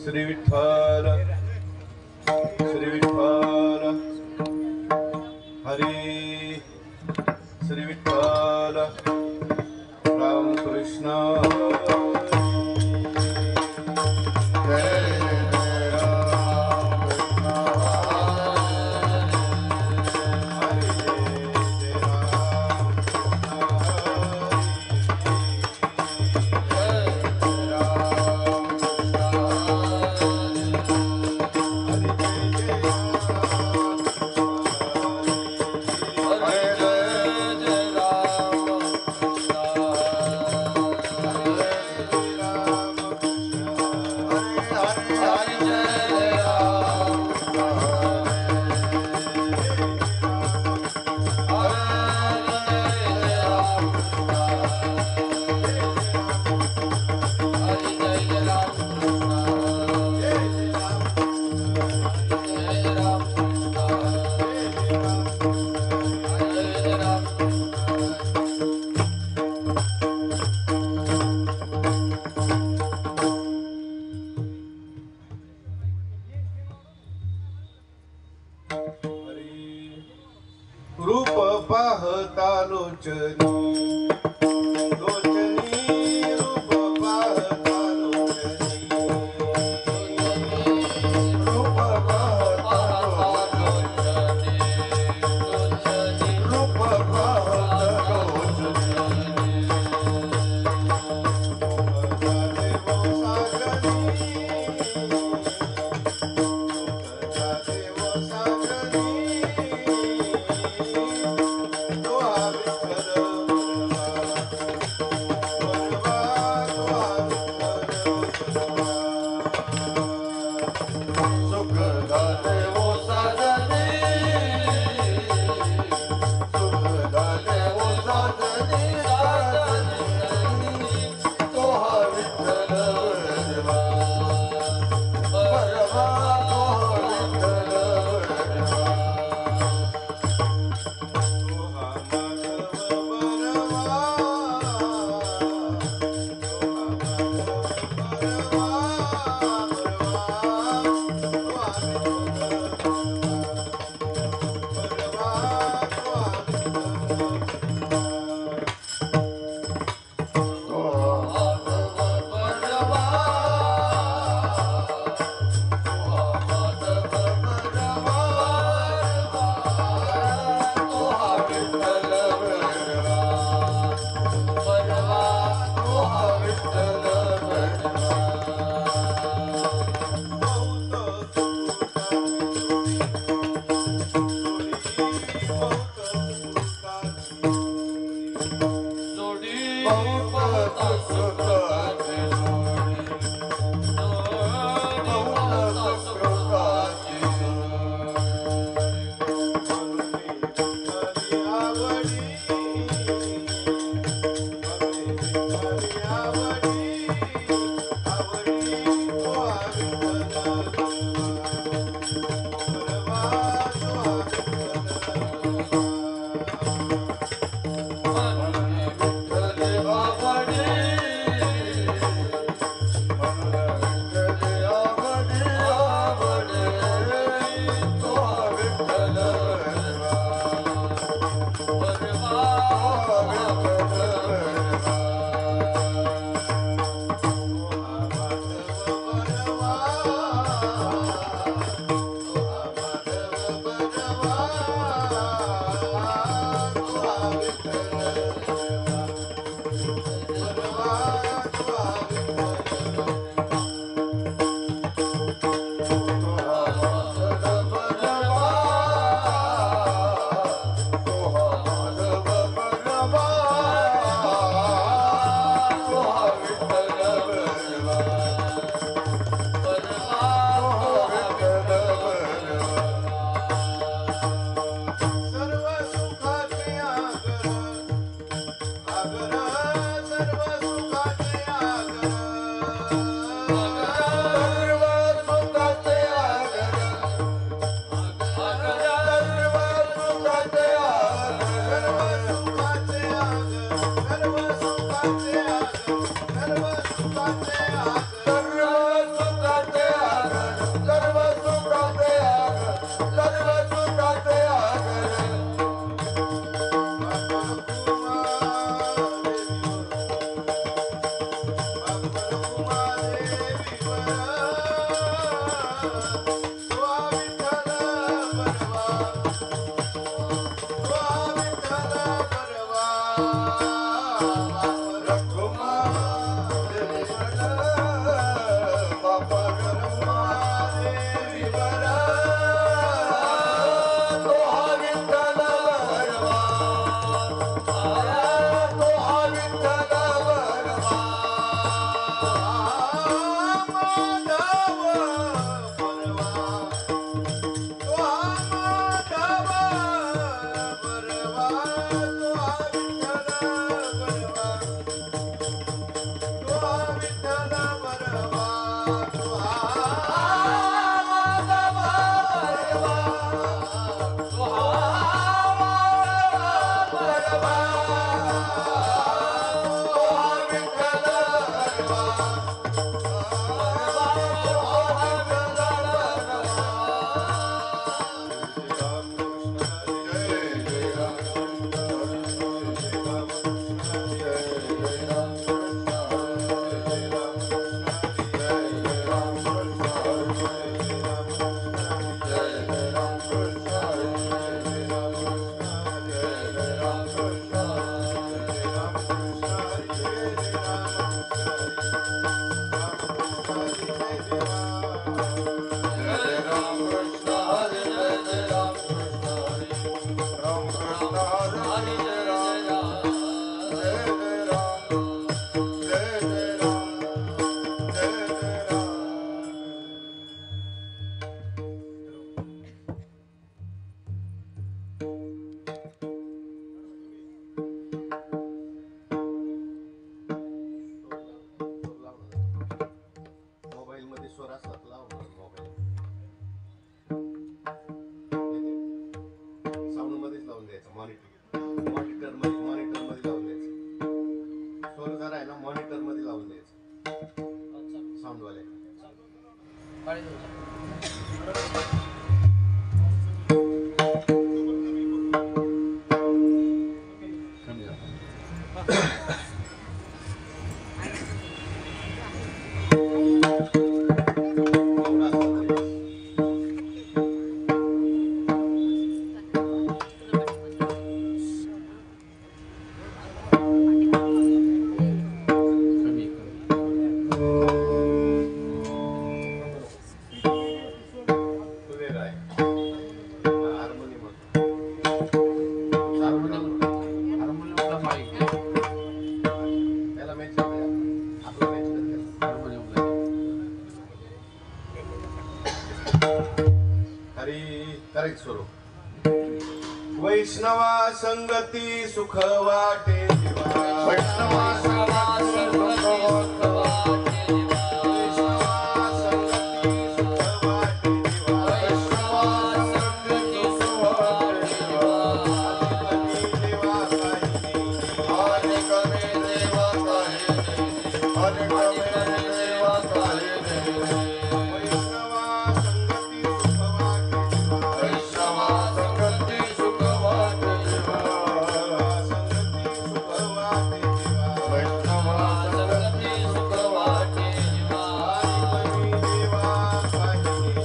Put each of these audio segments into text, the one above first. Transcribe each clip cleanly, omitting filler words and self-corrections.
श्री विठ्ठल श्री विठ्ठल हरी श्री विठ्ठल रामकृष्ण रूप पाहता लोचनी वैष्णवा संगती सुख वाटे वैष्णवा संगती सुख वाटे वैष्णवा संगती सुख वाटे वैष्णवा संगती सुख वाटे कमी देवा काही देवा काही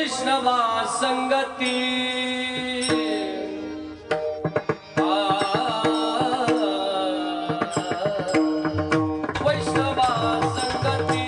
वैष्णवा संगती वैष्णवा संगती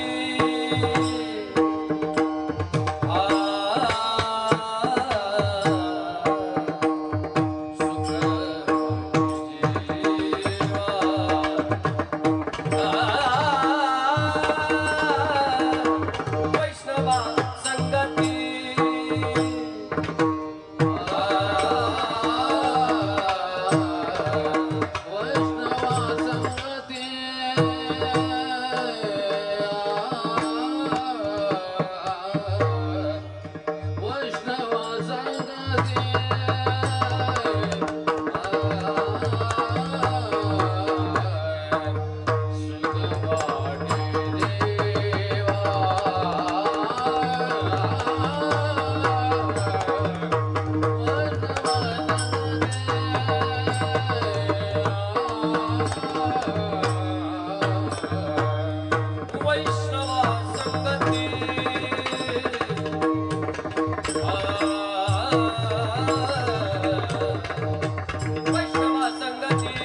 वैष्णवा संगती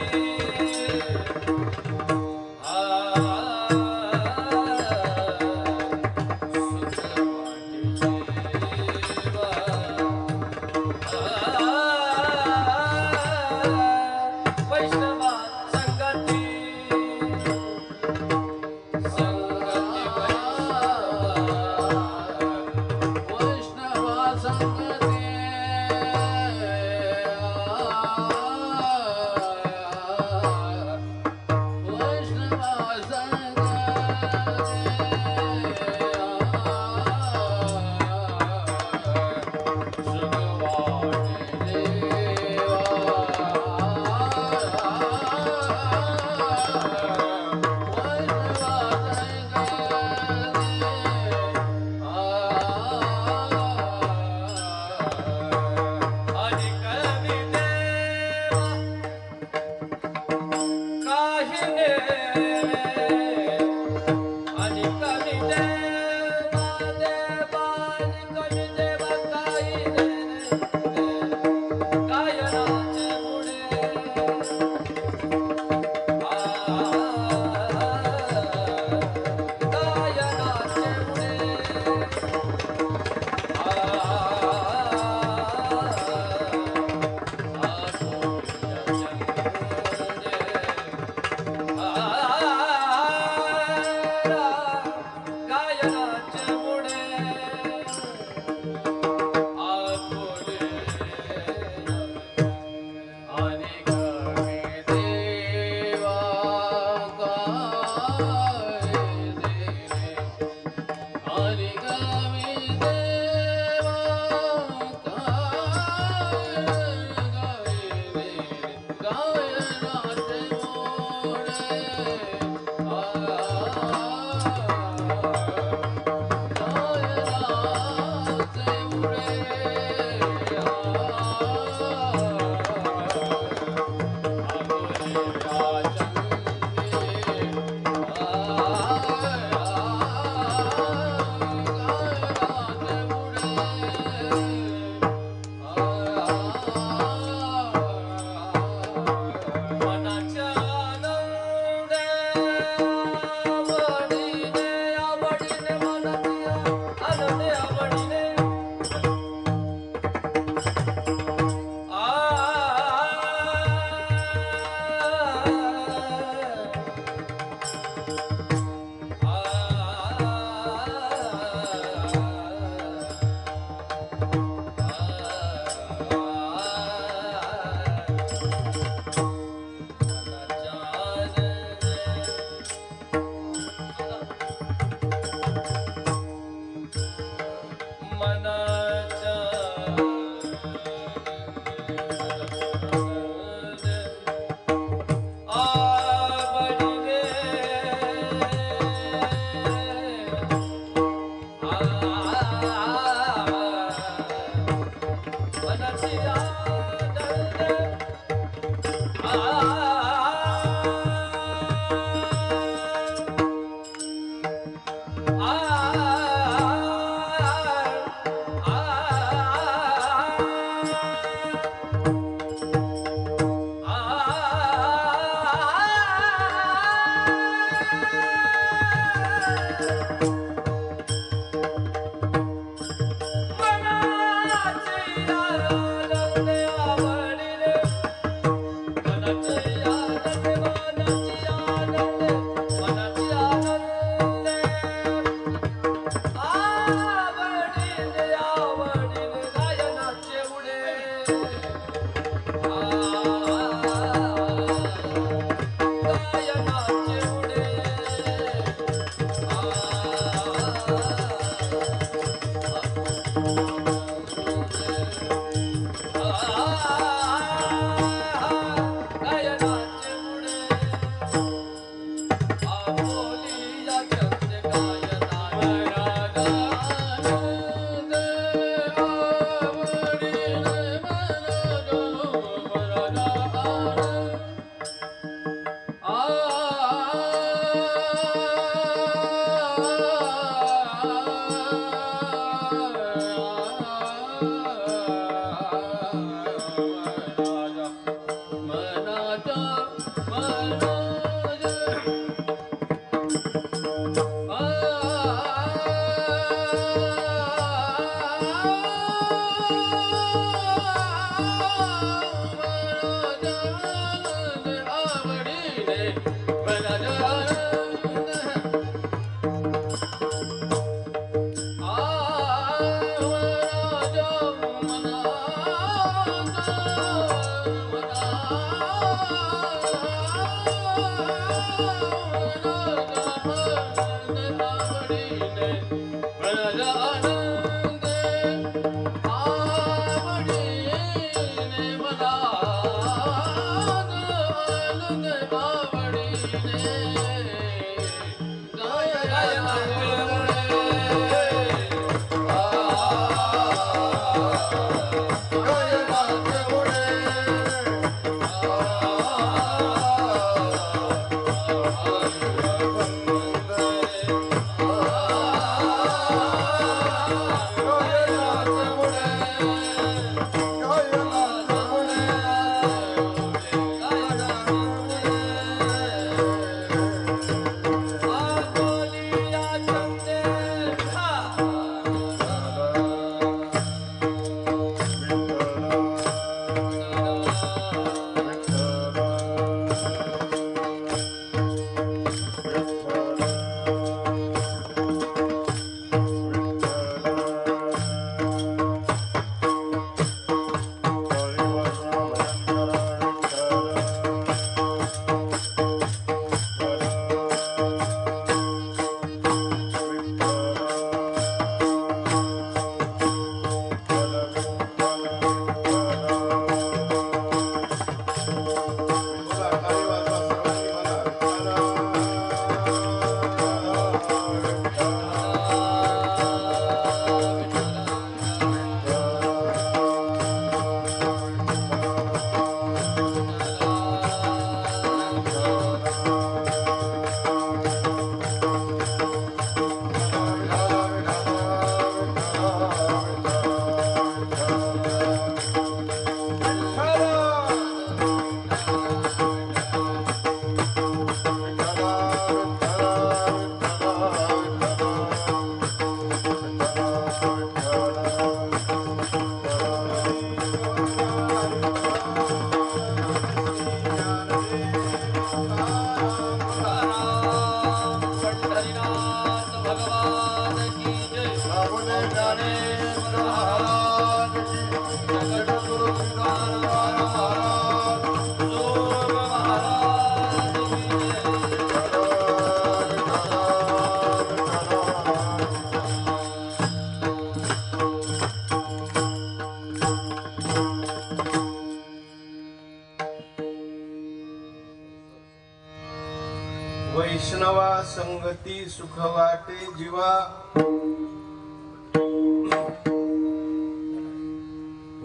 वैष्णवा संगती सुख वाटे जीवा,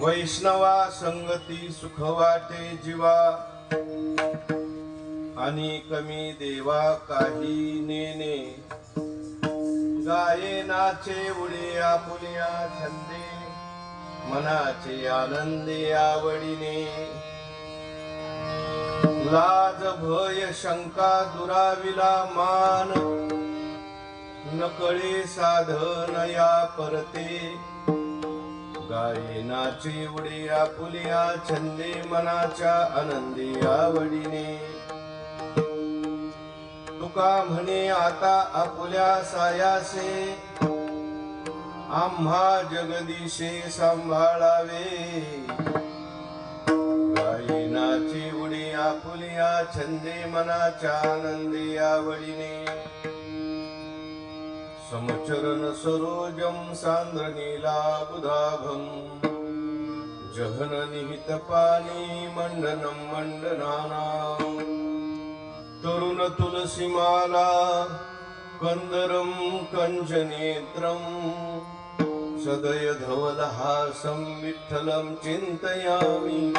वैष्णवा संगती सुख वाटे जीवा, आणि कमी देवा काही नेने, गाये नाचे उडे आपुल्या छंदे, मनाचे आनंदे आवडीने, लाज भय शंका दुराविला मान, नकळे साधन या परते, गाये नाचे उडे आपुल्या छंदे, मनाच्या आनंदी आवडीने, तुका म्हणे आता आपुल्या सायासे, आम्हा जगदीशे सांभाळावे, गाये नाचे उडे आपुल्या छंदे, मनाच्या आनंदी आवडीने, समचरण सरोजम सांद्र नीलाबुधाभम, जघन निहित पाणी मंडनम मंडनानाम, तरुण तुलसीमाला कंदरम कंचनेत्रम, सदय धवलहासं विठ्ठलं चिंतयामि,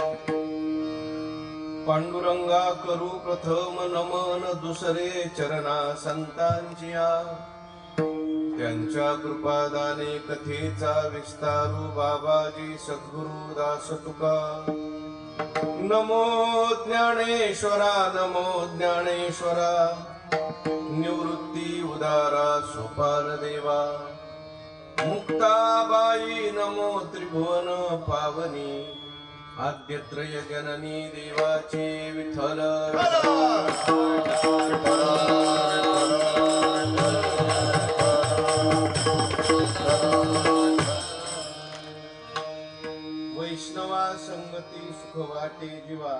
पांडुरंगा करू प्रथम नमन, दुसरे चरणा संतांचिया, त्यांच्या कृपादाने कथेचा विस्तारू बाबाजी सद्गुरु दास तुका. नमो ज्ञानेश्वरा नमो ज्ञानेश्वरा, निवृत्ती उदारा सोपान देवा. मुक्ताबाई नमो त्रिभुवन पावनी, आद्यत्रय जननी देवाची विठ्ठल. वैष्णवा संगती सुख वाटे जीवा,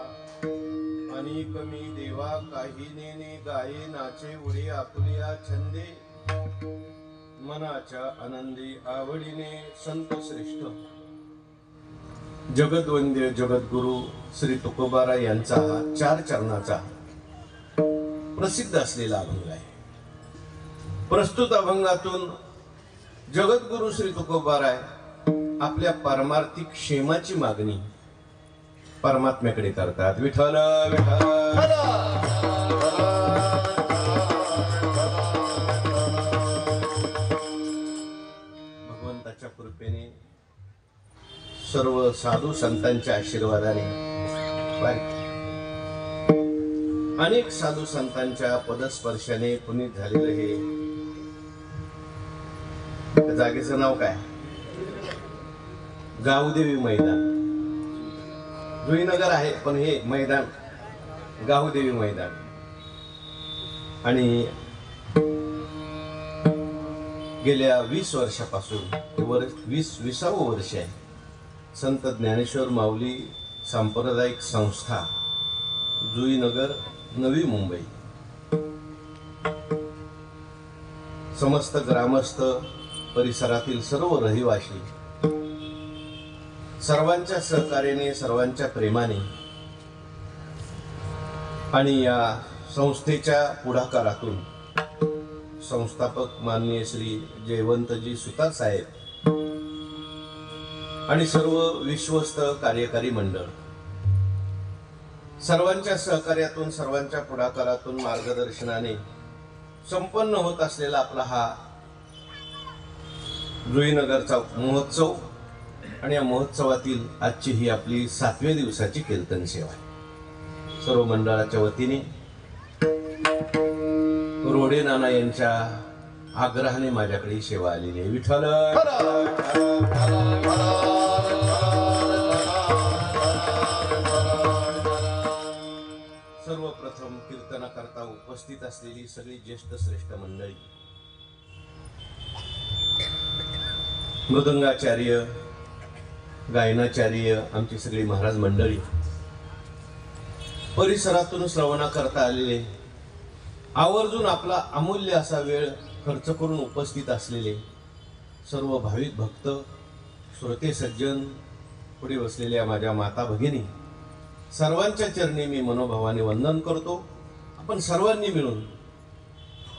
आणि कमी देवा काही नेने गाये नाचे उडे आपुलिया छंदे. मनाच्या आनंदी आवडीने संत श्रेष्ठ जगद्वंद्य जगद्गुरु श्री तुकोबाराय यांचा हा 4 चरणाचा प्रसिद्ध असलेला अभंग आहे. प्रस्तुत अभंगातून जगद्गुरु श्री तुकोबाराय आपल्या पारमार्थिक क्षेमाची मागणी परमात्म्याकडे करतात. विठ्ठल विठ्ठल. भगवंताच्या कृपेने सर्व साधू संतांच्या आशीर्वादाने अनेक साधू संतांच्या पदस्पर्शाने पुनीत झालेलं हे जागेचं नाव काय? गावदेवी मैदान. जुईनगर आहे पण हे मैदान गावदेवी मैदान. आणि गेल्या 20 वर्षापासून 20वे वर्ष आहे संत ज्ञानेश्वर माऊली सांप्रदायिक संस्था, जुईनगर, नवी मुंबई. समस्त ग्रामस्थ, परिसरातील सर्व रहिवासी सर्वांच्या सहकार्याने, सर्वांच्या प्रेमाने आणि या संस्थेच्या पुढाकारातून संस्थापक माननीय श्री जयवंतजी सुतार साहेब आणि सर्व विश्वस्त कार्यकारी मंडळ सर्वांच्या सहकार्यातून, सर्वांच्या पुढाकारातून, मार्गदर्शनाने संपन्न होत असलेला आपला हा जुईनगरचा महोत्सव. आणि या महोत्सवातील आजची ही आपली 7व्या दिवसाची कीर्तन सेवा आहे. सर्व मंडळाच्या वतीने रोडे नाना यांच्या आग्रहाने माझ्याकडे ही सेवा आलेली आहे. विठ्ठल. सर्वप्रथम कीर्तनाकरता उपस्थित असलेली सगळी ज्येष्ठ श्रेष्ठ मंडळी, मृदंगाचार्य, गायनाचार्य, आमची सगळी महाराज मंडळी, परिसरातून श्रवणाकरता आलेले, आवर्जून आपला अमूल्य असा वेळ खर्च करून उपस्थित असलेले सर्व भाविक भक्त, श्रोते सज्जन, पुढे बसलेल्या माझ्या माता भगिनी, सर्वांच्या चरणी मी मनोभावाने वंदन करतो. आपण सर्वांनी मिळून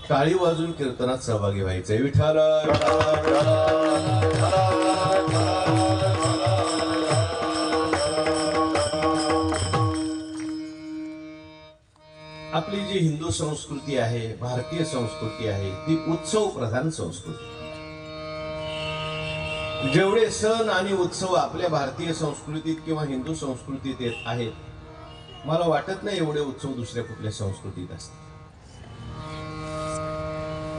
टाळी वाजून कीर्तनात सहभागी व्हायचंय. विठ्ठल. आपली जी हिंदू संस्कृती आहे, भारतीय संस्कृती आहे, ती उत्सव प्रधान संस्कृती. जेवढे सण आणि उत्सव आपल्या भारतीय संस्कृतीत किंवा हिंदू संस्कृतीत येत आहेत, मला वाटत नाही एवढे उत्सव दुसऱ्या कुठल्या संस्कृतीत असतात.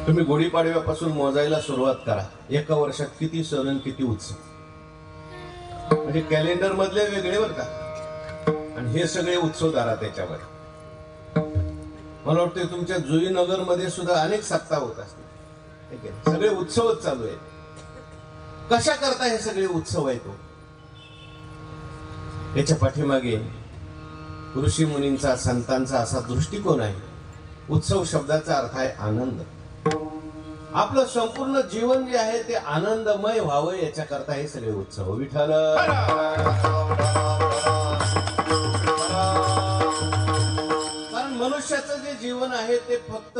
तुम्ही गुढीपाडव्यापासून मोजायला सुरुवात करा, एका वर्षात किती सण आणि किती उत्सव. म्हणजे कॅलेंडर मधले वेगळे बरं का, आणि हे सगळे उत्सव दारा त्याच्यावर. मला वाटतं तुमच्या जुईनगर मध्ये सुद्धा अनेक सप्ताह होत असतील, ठीक आहे, सगळे उत्सवच चालू आहेत. कशा करता हे सगळे उत्सव आहेत? याच्या पाठीमागे ऋषी मुनींचा, संतांचा असा दृष्टिकोन आहे. उत्सव शब्दाचा अर्थ आहे आनंद. आपलं संपूर्ण जीवन जे आहे ते आनंदमय व्हावं याच्याकरता हे सगळे उत्सव. विठ्ठल. कारण मनुष्याचं जे जीवन आहे ते फक्त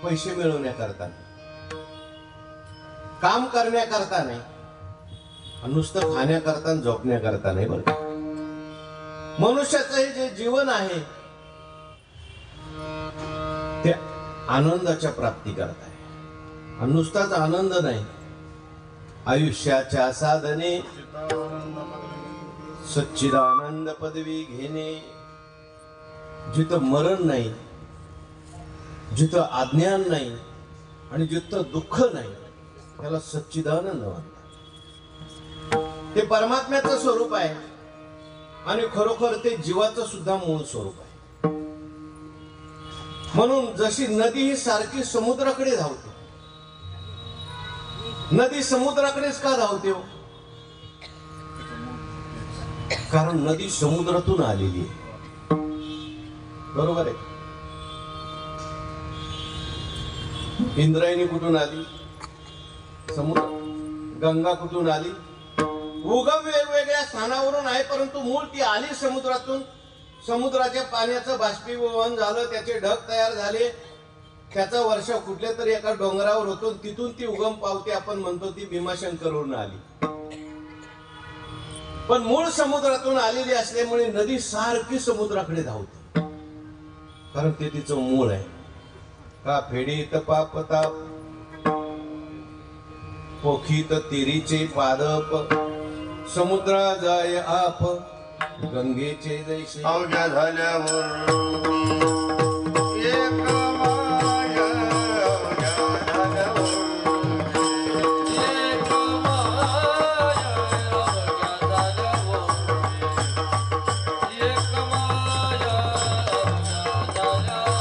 पैसे मिळवण्याकरता नाही, काम करण्याकरता नाही, नुसतं खाण्याकरता झोपण्याकरता नाही. बरं, मनुष्याचं हे जे जीवन आहे ते आनंदाच्या प्राप्ती करता आहे. आणि नुसताच आनंद नाही, आयुष्याच्या साधने सच्चिदानंद पदवी घेणे. जिथं मरण नाही, जिथं अज्ञान नाही आणि जिथं दुःख नाही, त्याला सच्चिदानंद म्हणतात. ते परमात्म्याचं स्वरूप आहे आणि खरोखर ते जीवाचं सुद्धा मूळ स्वरूप आहे. म्हणून जशी नदी ही सारखी समुद्राकडे धावते, नदी समुद्राकडेच का धावते हो? कारण नदी समुद्रातून आलेली आहे. बरोबर आहे. इंद्रायणी कुठून आली? समुद्र. गंगा कुठून आली? उगम वेगवेगळ्या स्थानावरून आहे, परंतु मूळ ती आली समुद्रातून. समुद्राच्या पाण्याचं बाष्पीभवन झालं, त्याचे ढग तयार झाले, त्याचा वर्षा कुठल्या तरी एका डोंगरावर होतो, तिथून ती उगम पावते. आपण म्हणतो ती भीमाशंकरवरून आली, पण मूळ समुद्रातून आलेली असल्यामुळे नदी सारखी समुद्राकडे धावते, कारण ते तिचं मूळ आहे. का फेडीत पापताप पोखीत तिरीचे पादप, समुद्रा जाय आप गंगेचे जैसे. अवघ्या झाल्यावर एक माया, अवघ्या झाल्यावर एक माया अवघ्या झाल्यावर, एक माया अवघ्या झाल्यावर.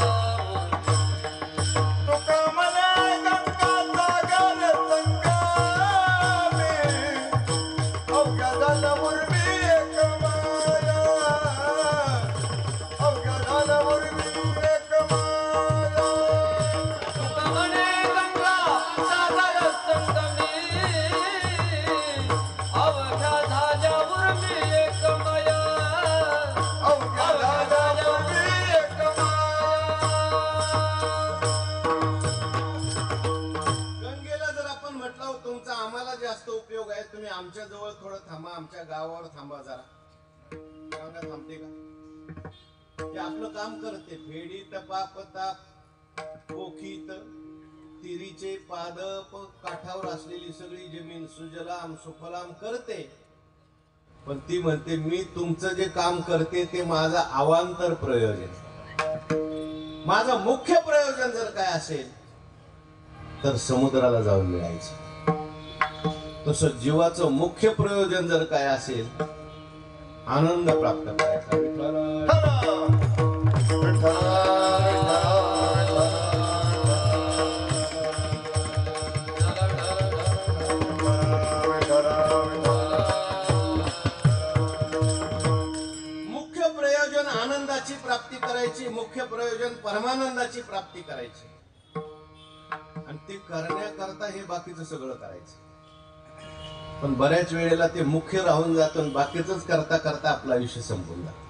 तुका म्हणे गंगा सागर संगमे, अवघ्या झाल्यावर मी एक माया, अवघ्या झाल्यावर मी एक माया. तुका म्हणे गंगा सागर संगमे, अवघ्या झाल्यावर मी एक माया, अवघ्या झाल्यावर मी एक गंगेला जर आपण म्हटलं हो, तुमचा आम्हाला जास्त उपयोग आहे, तुम्ही आमच्या जवळ थोडं थांबा, आमच्या गावावर थांबा जरा. गंगा थांबते का? ते आपलं काम करते. फेडीत पापताप पोखीत तिरीचे पादप, काठावर असलेली सगळी जमीन सुजलाम सुफलाम करते. पण ती म्हणते मी तुमचं जे काम करते ते माझं अवांतर प्रयोजन, माझं मुख्य प्रयोजन जर काय असेल तर समुद्राला जाऊन मिळायचं. तसं जीवाचं मुख्य प्रयोजन जर काय असेल, आनंद प्राप्त करायचा. विठ्ठल मुख्य प्रयोजन आनंदाची प्राप्ती करायची, मुख्य प्रयोजन परमानंदाची प्राप्ती करायची, आणि ते करण्याकरता हे बाकीचं सगळं करायचं. पण बऱ्याच वेळेला ते मुख्य राहून जातं आणि बाकीच करता करता आपलं आयुष्य संपून जातं.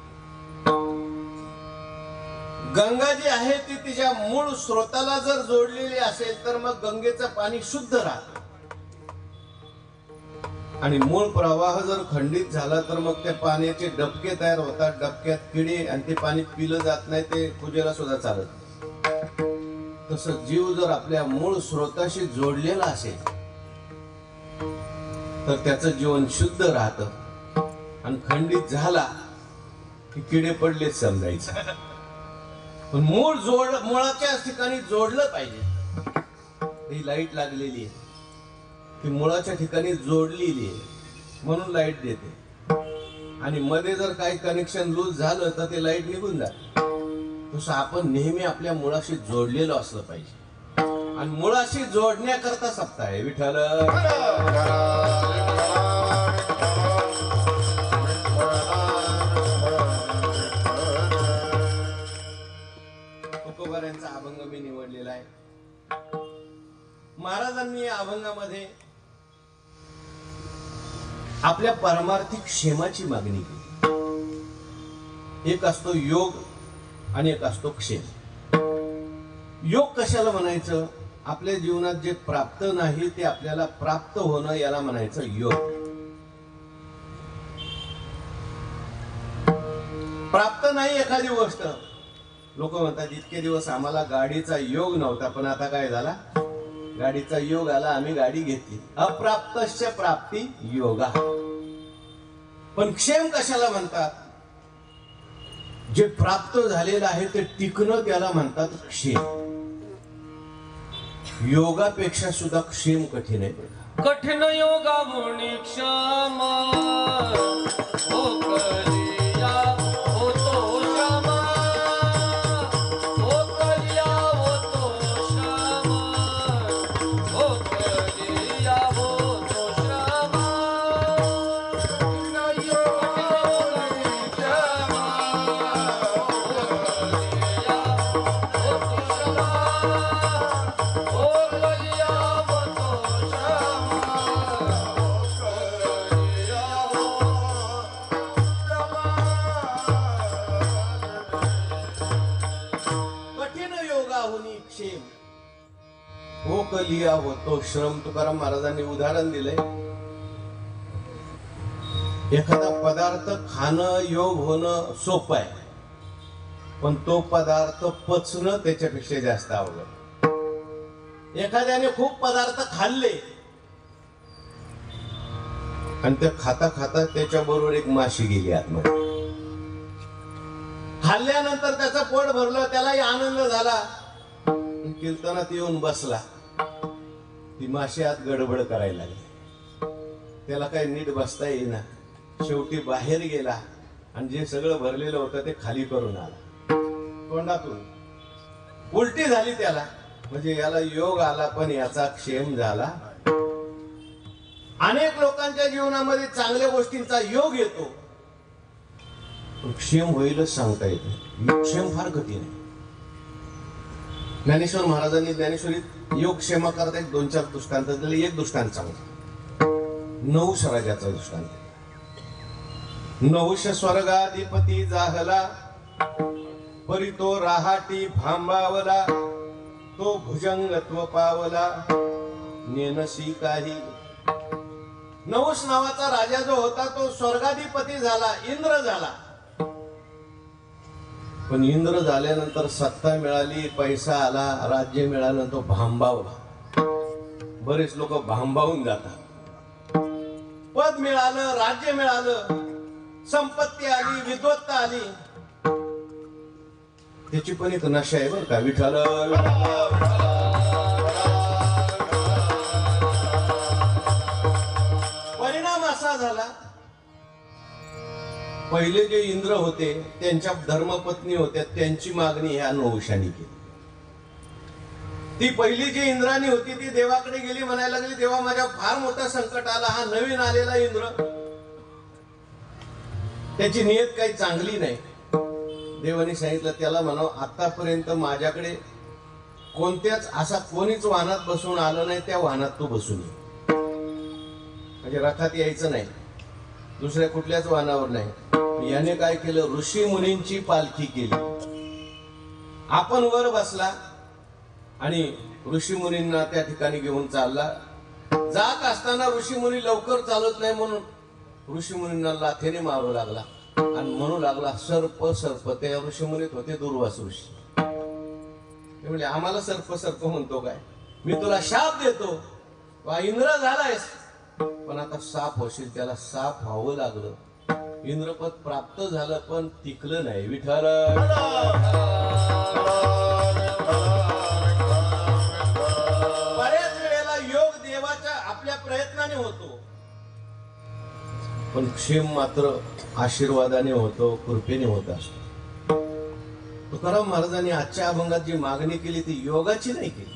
गंगा जी आहे ती तिच्या मूळ स्रोताला जर जोडलेली असेल तर मग गंगेचं पाणी शुद्ध राहतं, आणि मूळ प्रवाह जर खंडित झाला तर मग त्या पाण्याचे डबके तयार होतात, डबक्यात किडे, आणि ते पाणी पिलं जात नाही, ते पूजेला सुद्धा चालत नाही. तसं जीव जर आपल्या मूळ स्रोताशी जोडलेला असेल तर त्याचं जीवन शुद्ध राहतं, आणि खंडित झाला की किडे पडलेच समजायचं. पण मुळाच्या ठिकाणी जोडलं पाहिजे. ही लाईट लागलेली आहे, ती मुळाच्या ठिकाणी जोडलेली आहे म्हणून लाईट देते, आणि मध्ये जर काही कनेक्शन लूज झालं तर ते लाईट निघून जाते. तसं आपण नेहमी आपल्या मुळाशी जोडलेलं असलं पाहिजे, आणि मुळाशी जोडण्याकरता सप्ताह आहे. विठ्ठल तुकोबाऱ्यांचा अभंग मी निवडलेला आहे. महाराजांनी या अभंगामध्ये आपल्या पारमार्थिक क्षेमाची मागणी केली. एक असतो योग आणि एक असतो क्षेम. योग कशाला म्हणायचं? आपल्या जीवनात जे प्राप्त नाही ते आपल्याला प्राप्त होणं, याला म्हणायचं योग. प्राप्त नाही एखादी गोष्ट, लोक म्हणतात इतके दिवस आम्हाला गाडीचा योग नव्हता, पण आता काय झाला? गाडीचा योग आला, आम्ही गाडी घेतली. अप्राप्तस्य प्राप्ती योगा. पण क्षेम कशाला म्हणतात? जे प्राप्त झालेलं आहे ते टिकणं त्याला म्हणतात क्षेम. योगापेक्षा सुद्धा क्षेम कठीण आहे बघा. कठीण योगा मुनी क्षमा हो कलिया होतो क्षमा हो कलिया होतो क्षमा हो कलिया होतो क्षमा कठीण योगा मुनी क्षमा हो कलिया होतो क्षमा हो कलिया होतो कठीण योगाहुनी क्षेम हो कलिया होतो श्रम. तुकाराम महाराजांनी उदाहरण दिलंय. एखादा पदार्थ खाणं योग होणं सोपं आहे, पण तो पदार्थ पचणं त्याच्यापेक्षा जास्त अवघड. एखाद्याने खूप पदार्थ खाल्ले आणि ते खाता खाता त्याच्या बरोबर एक माशी गेली आतमध्ये. खाल्ल्यानंतर त्याचं पोट भरलं, त्यालाही आनंद झाला. कीर्तनात येऊन बसला, ती माशी आत गडबड करायला लागली. त्याला काही नीट बसता येईना. शेवटी बाहेर गेला आणि जे सगळं भरलेलं होतं ते खाली करून आला तोंडातून. उलटी झाली त्याला. म्हणजे याला योग आला पण याचा क्षेम झाला. अनेक लोकांच्या जीवनामध्ये चांगल्या गोष्टींचा योग येतो, पण क्षेम होईलच सांगता येत नाही. क्षेम फार कठीण आहे. ज्ञानेश्वर महाराजांनी ज्ञानेश्वरीत योग क्षेमा करता एक 2-4 दृष्टांत दिले. एक दृष्टांत सांगतो. नहुष राजाचा दृष्टांत. नहुष स्वर्गाधिपती जाहला, परी तो राहाटी भांबावला. तो भुजंगत्व पावला, नेनसी काही. नहुष नावाचा राजा जो होता तो स्वर्गाधिपती झाला, इंद्र झाला. पण इंद्र झाल्यानंतर सत्ता मिळाली, पैसा आला, राज्य मिळालं, तो भांबावला. बरेच लोक भांबावून जातात. पद मिळालं, राज्य मिळालं, संपत्ती आली, विद्वत्ता आली, त्याची पण एक नशा आहे बरं का. विठ्ठल परिणाम असा झाला, पहिले जे इंद्र होते त्यांच्या धर्मपत्नी होत्या, त्यांची मागणी ह्या नहुषाने केली. ती पहिली जी इंद्राणी होती ती देवाकडे गेली, म्हणायला लागली, देवा माझ्या फार मोठं संकट आला. हा नवीन आलेला इंद्र, त्याची नियत काही चांगली नाही. देवाने सांगितलं त्याला म्हणावं, आतापर्यंत माझ्याकडे कोणत्याच असा कोणीच वाहनात बसून आलं नाही, त्या वाहनात तू बसून ये. म्हणजे रथात यायचं नाही, दुसऱ्या कुठल्याच वाहनावर नाही. याने काय केलं, ऋषी मुनींची पालखी केली. आपण वर बसला आणि ऋषी मुनींना त्या ठिकाणी घेऊन चालला. जात असताना ऋषी मुनी लवकर चालत नाही म्हणून ऋषी मुनींना लाथेने मारू लागला आणि म्हणू लागला, सर्प सर्प. ते ऋषी मुनीत होते दुर्वास ऋषी. ते म्हणजे आम्हाला सर्प सर्प म्हणतो काय, मी तुला शाप देतो, वा इंद्र झालायस पण आता साप होशील. त्याला साप व्हावं लागलं. इंद्रपद प्राप्त झालं पण टिकलं नाही. विठ्ठल बऱ्याच वेळेला योग देवाच्या आपल्या प्रयत्नाने होतो, पण क्षेम मात्र आशीर्वादाने होतो, कृपेने होत असतो. तुकाराम महाराजांनी आजच्या अभंगात जी मागणी केली ती योगाची नाही केली,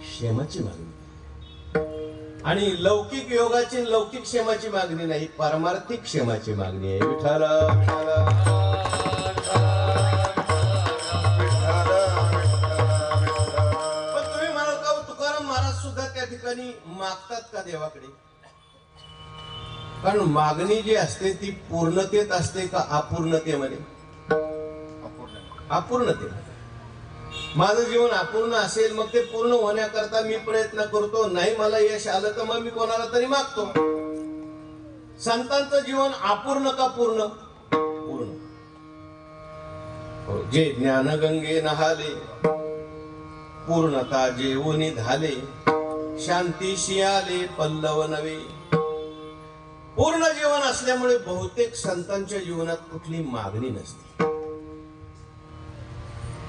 क्षेमाची मागणी. आणि लौकिक योगाची लौकिक क्षेमाची मागणी नाही, पारमार्थिक क्षेमाची मागणी आहे. विठ्ठल पण तुम्ही म्हणाल का तुकाराम महाराज सुद्धा त्या ठिकाणी मागतात का देवाकडे? कारण मागणी जी असते ती पूर्णतेत असते का अपूर्णतेमध्ये? अपूर्णते. माझं जीवन अपूर्ण असेल, मग ते पूर्ण होण्याकरता मी प्रयत्न करतो. नाही मला यश आलं तर मग मी कोणाला तरी मागतो. संतांचं जीवन अपूर्ण का पूर्ण? पूर्ण. जे ज्ञानगंगे नहाले पूर्णता जेवून झाले शांतीशी आले पल्लव नवे. पूर्ण जीवन असल्यामुळे बहुतेक संतांच्या जीवनात कुठली मागणी नसते.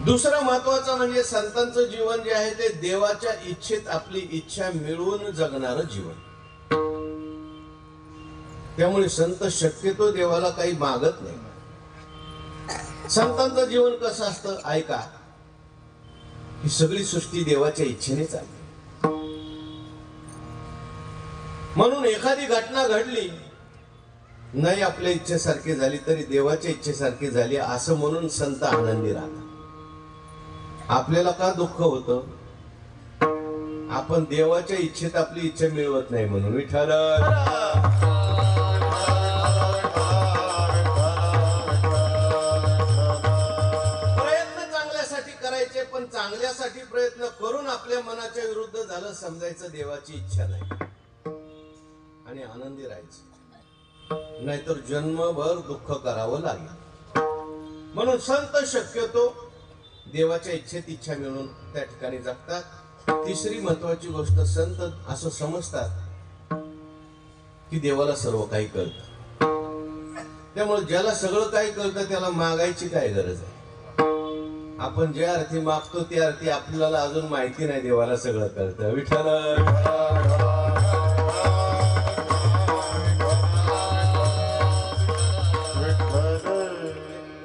दुसरं महत्वाचं म्हणजे संतांचं जीवन जे आहे ते देवाच्या इच्छेत आपली इच्छा मिळवून जगणारं जीवन. त्यामुळे संत शक्यतो देवाला काही मागत नाही. संतांचं जीवन कसं असतं ऐका. ही सगळी सृष्टी देवाच्या इच्छेने चालते. म्हणून एखादी घटना घडली नाही आपल्या इच्छेसारखी झाली तरी देवाच्या इच्छेसारखी झाली असं म्हणून संत आनंदी राहतात. आपल्याला का दुःख होतं? आपण देवाच्या इच्छेत आपली इच्छा मिळवत नाही म्हणून. विठ्ठल प्रयत्न चांगल्यासाठी करायचे पण चांगल्यासाठी प्रयत्न करून आपल्या मनाच्या विरुद्ध झालं समजायचं देवाची इच्छा नाही आणि आनंदी राहायचं. नाहीतर जन्मभर दुःख करावं लागेल. म्हणून संत शक्यतो देवाच्या इच्छेत इच्छा मिळून त्या ठिकाणी जगतात. तिसरी महत्वाची गोष्ट संत असं समजतात की देवाला सर्व काही कळतं. त्यामुळे ज्याला सगळं काही कळतं त्याला मागायची काय गरज आहे. आपण ज्या अर्थी मागतो त्या अर्थी आपल्याला अजून माहिती नाही देवाला सगळं कळतं. विठ्ठल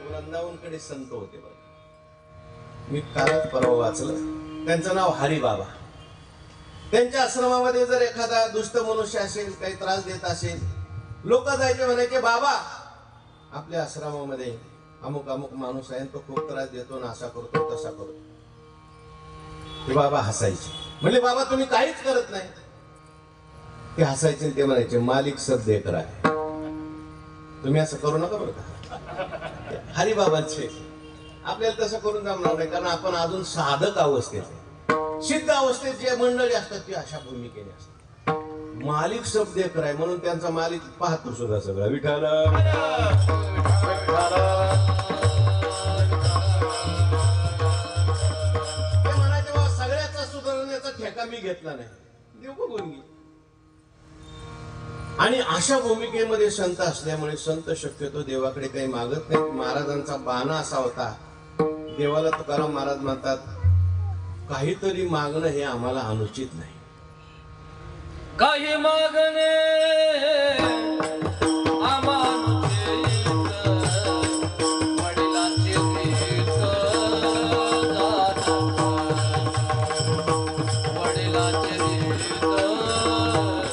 वृंदावनकडे संत होते बघा. मी कालच परवा वाचलं. त्यांचं नाव हरिबाबा. त्यांच्या आश्रमामध्ये जर एखादा दुष्ट मनुष्य असेल काही त्रास देत असेल लोक जायचे म्हणायचे बाबा आपल्या आश्रमामध्ये अमुक अमुक माणूस आहे तो खूप त्रास देतो ना असा करतो तसा करतो. ते बाबा हसायचे. म्हणले बाबा तुम्ही काहीच करत नाही. ते हसायचे. ते म्हणायचे मालिक सब देख रहा है. तुम्ही असं करू नका बरं का. हरिबाबांचे आपल्याला तसं करून जमणार नाही कारण आपण अजून साधक अवस्थेत आहे. सिद्ध अवस्थेत जे मंडळी असतात ते अशा भूमिकेने असतात. मालिक सब देख रहा है म्हणून त्यांचा मालिक पाहतो सुद्धा सगळं. विठ्ठल ते म्हणायचे बाबा सगळ्याचा सुधारण्याचा ठेका मी घेतला नाही. देव बघून घे. आणि अशा भूमिकेमध्ये संत असल्यामुळे संत शक्यतो देवाकडे काही मागत नाही. महाराजांचा बाणा असा होता. देवाला तुकाराम महाराज म्हणतात काहीतरी मागणं हे आम्हाला अनुचित नाही. काही मागणे अमानुषिक, वडिलांचे प्रीत जाणत, वडिलांचे प्रीत जाणत.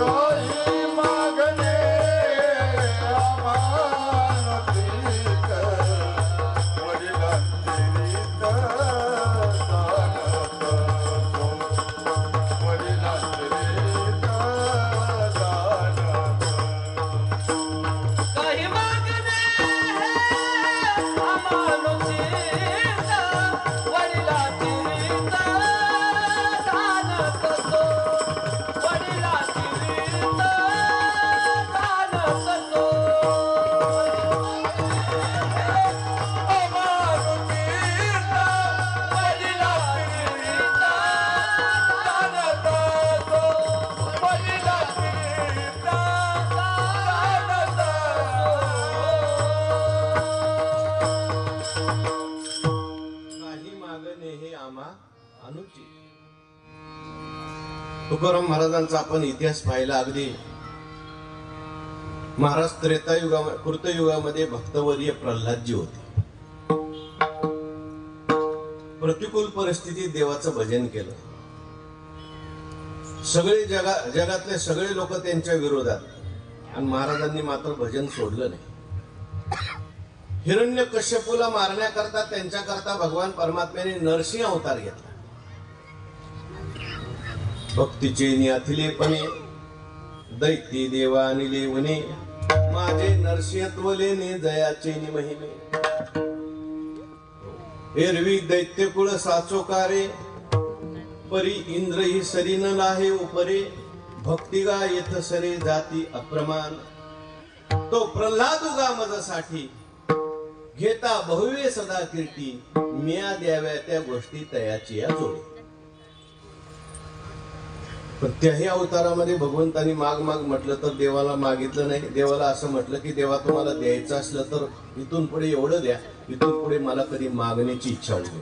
काही मागणे अमानुषिक, वडिलांची रीत जाणत, वडिलांची रीत जाणत. काही मागणे अमानुषिक, वडिलांची रीत जाणत तो, वडिलांची रीत जाणत तो. काही मागणे हे आम्हा अनुचित. तुकाराम महाराजांचा आपण इतिहास पाहिला. अगदी महाराज कृतयुगामध्ये भक्तवर्य प्रल्हादजी होते. प्रतिकूल परिस्थितीत देवाचं भजन केलं. सगळे जगातले सगळे लोक त्यांच्या विरोधात आणि महाराजांनी मात्र भजन सोडलं नाही. हिरण्यकश्यपूला मारण्याकरता त्यांच्याकरता भगवान परमात्म्याने नरसिंह अवतार घेतला. भक्तीचे नियाथिलेपणे दैती देवा अनिले वने माझे नरसिंहत्वलेने जयाचे महिमे. एरवी दैत्य कुळ साचोकारे परी इंद्र ही सरी न लाहे उपरे भक्तिगा येथ सरे जाती अप्रमाण. तो प्रल्हाद उगा मजसाठी घेता बहुवे सदा कीर्ती मिया द्याव्या त्या गोष्टी तयाची या जोडी. पण त्याही अवतारामध्ये भगवंतानी माग माग म्हटलं तर देवाला मागितलं नाही. देवाला असं म्हटलं की देवा तुम्हाला द्यायचं असलं तर इथून पुढे एवढं द्या, इथून पुढे मला कधी मागण्याची इच्छा होती.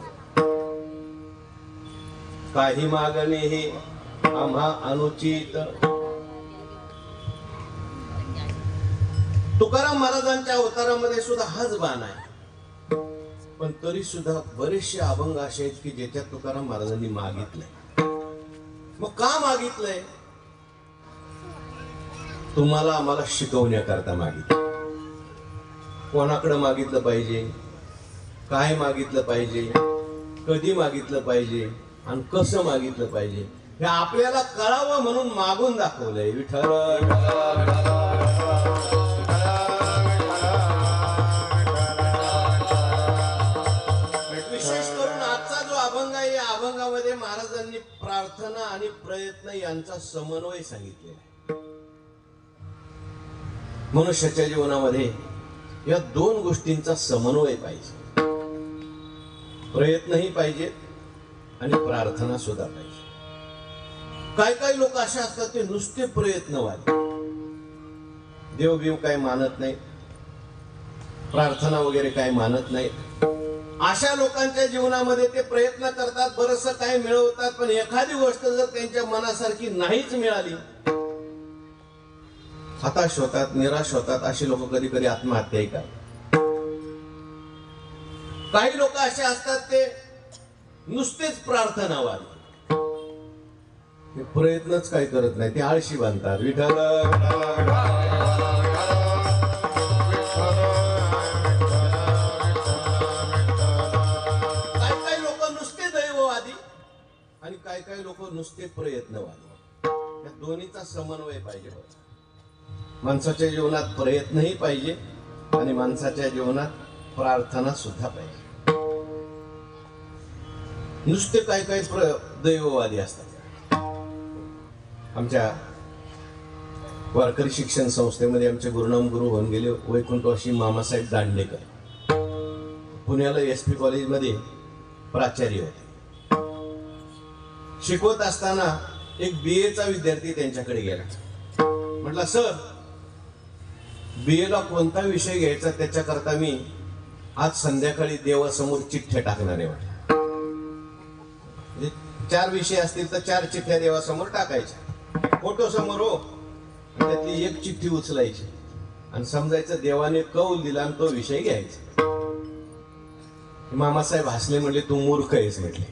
काही मागणे हे आम्हा अनुचित. तुकाराम महाराजांच्या अवतारामध्ये सुद्धा हाच बाण आहे. पण तरी सुद्धा बरेचसे अभंग असे आहेत की ज्याच्यात तुकाराम महाराजांनी मागितलंय. मग का मागितलंय? तुम्हाला आम्हाला शिकवण्याकरता मागितलं. कोणाकडे मागितलं पाहिजे, काय मागितलं पाहिजे, कधी मागितलं पाहिजे आणि कसं मागितलं पाहिजे हे आपल्याला कळावं म्हणून मागून दाखवलंय. विठ्ठल विशेष करून आजचा जो अभंग आहे या अभंगामध्ये महाराजांनी प्रार्थना आणि प्रयत्न यांचा समन्वय सांगितलेला आहे. मनुष्याच्या जीवनामध्ये या दोन गोष्टींचा समन्वय पाहिजे. प्रयत्नही पाहिजेत आणि प्रार्थना सुद्धा पाहिजे. काय काय लोक असे असतात ते नुसते प्रयत्नवादी, देवबीव काय मानत नाही, प्रार्थना वगैरे काय मानत नाही. अशा लोकांच्या जीवनामध्ये ते प्रयत्न करतात, बरंचसं काय मिळवतात, पण एखादी गोष्ट जर त्यांच्या मनासारखी नाहीच मिळाली हताश होतात, निराश होतात. असे लोक कधी कधी आत्महत्याही करतात. काही लोक असे असतात ते नुसतेच प्रार्थनावादी, ते प्रयत्नच काही करत नाही, ते आळशी बांधतात. विठ्ठल काही लोक नुसते दैववादी आणि काही लोक नुसते प्रयत्नवादी. या दोन्हीचा समन्वय पाहिजे. माणसाच्या जीवनात प्रयत्नही पाहिजे आणि माणसाच्या जीवनात प्रार्थना सुद्धा पाहिजे. नुसते काही दैववादी असतात. आमच्या वारकरी शिक्षण संस्थेमध्ये आमचे गुरुनाम गुरु होऊन गेले वैकुंठवासी मामासाहेब दांडेकर पुण्याला SP कॉलेजमध्ये प्राचार्य होते. शिकवत असताना एक BA चा विद्यार्थी त्यांच्याकडे गेला. म्हटलं, सर BA ला कोणता विषय घ्यायचा त्याच्याकरता मी आज संध्याकाळी देवासमोर चिठ्ठ्या टाकणार आहे. 4 विषय असतील तर 4 चिठ्ठ्या देवासमोर टाकायच्या, फोटो समोर हो, त्यातली एक चिठ्ठी उचलायची आणि समजायचं देवाने कौल दिला आणि तो विषय घ्यायचा. मामासाहेब हसले, म्हणले तू मूर्ख आहेस. म्हटले,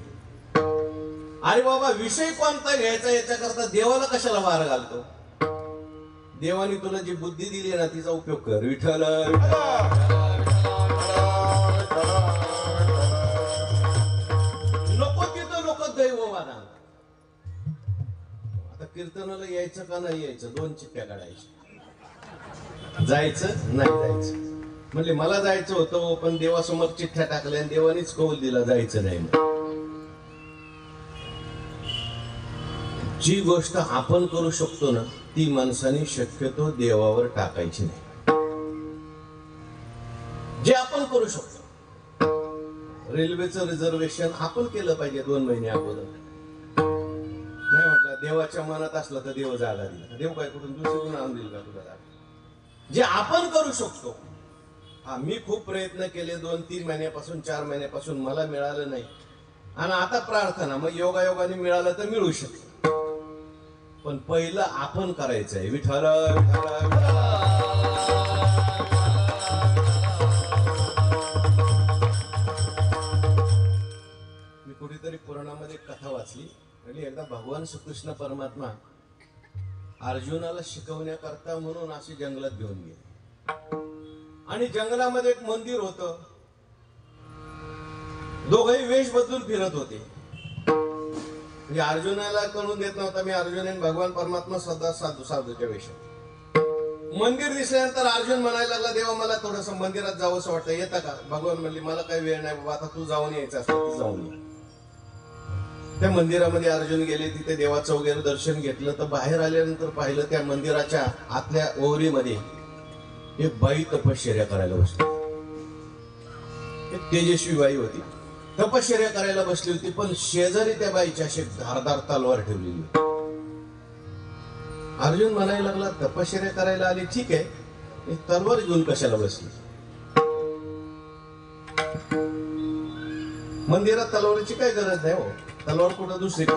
अरे बाबा विषय कोणता घ्यायचा याच्याकरता देवाला कशाला वार घालतो? देवाने तुला जी बुद्धी दिली ना तिचा उपयोग कर. विठ्ठल नको तिथं लोक दैववाद. आता कीर्तनाला यायचं का नाही यायचं 2 चिठ्ठ्या काढायच्या. जायचं नाही जायचं. म्हणजे मला जायचं होतं पण देवासमोर चिठ्ठ्या टाकल्या आणि देवानीच कौल दिला जायचं नाही. जी गोष्ट आपण करू शकतो ना ती माणसाने शक्यतो देवावर टाकायची नाही. जे आपण करू शकतो, रेल्वेचं रिझर्वेशन आपण केलं पाहिजे 2 महिने अगोदर. नाही म्हटलं देवाच्या मनात असलं तर देव जागा दिला. देव काय कुठून दुसरीकडून आणून देईल का तुला जागा? जे आपण करू शकतो. मी खूप प्रयत्न केले 2-3 महिन्यापासून 4 महिन्यापासून मला मिळालं नाही. आणि आता प्रार्थना, मग योगायोगाने मिळालं तर मिळू शकतं. पण पहिलं आपण करायचंय. विठ्ठल मी कुठेतरी पुराणामध्ये कथा वाचली. म्हणजे एकदा भगवान श्रीकृष्ण परमात्मा अर्जुनाला शिकवण्याकरता म्हणून असे जंगलात घेऊन गेले. आणि जंगलामध्ये एक मंदिर होतं. दोघंही वेश बदलून फिरत होते. म्हणजे अर्जुनाला कळून देत नव्हता मी अर्जुन आणि भगवान परमात्मा सदा साधूच्या वेशात. मंदिर दिसल्यानंतर अर्जुन म्हणायला लागला, देवा मला थोडस मंदिरात जावं असं वाटतं, येतं का? भगवान म्हणले, मला काही वेळ नाही बाबा, आता तू जाऊन यायचं असतं तू जाऊन ये. त्या मंदिरामध्ये अर्जुन गेले, तिथे देवाचं वगैरे दर्शन घेतलं. तर बाहेर आल्यानंतर पाहिलं त्या मंदिराच्या आतल्या ओहरीमध्ये एक बाई तपश्चर्या करायला बसली. एक तेजस्वी बाई होती, तपश्चर्या करायला बसली होती, पण शेजारी त्या बाईची अशी धारदार तलवार ठेवलेली होती. अर्जुन म्हणायला लागला, तपश्चर्या करायला आली ठीक आहे, ही तलवार घेऊन कशाला बसली? मंदिरात तलवारीची काय गरज नाही हो, तलवार कुठं दुसरीकडे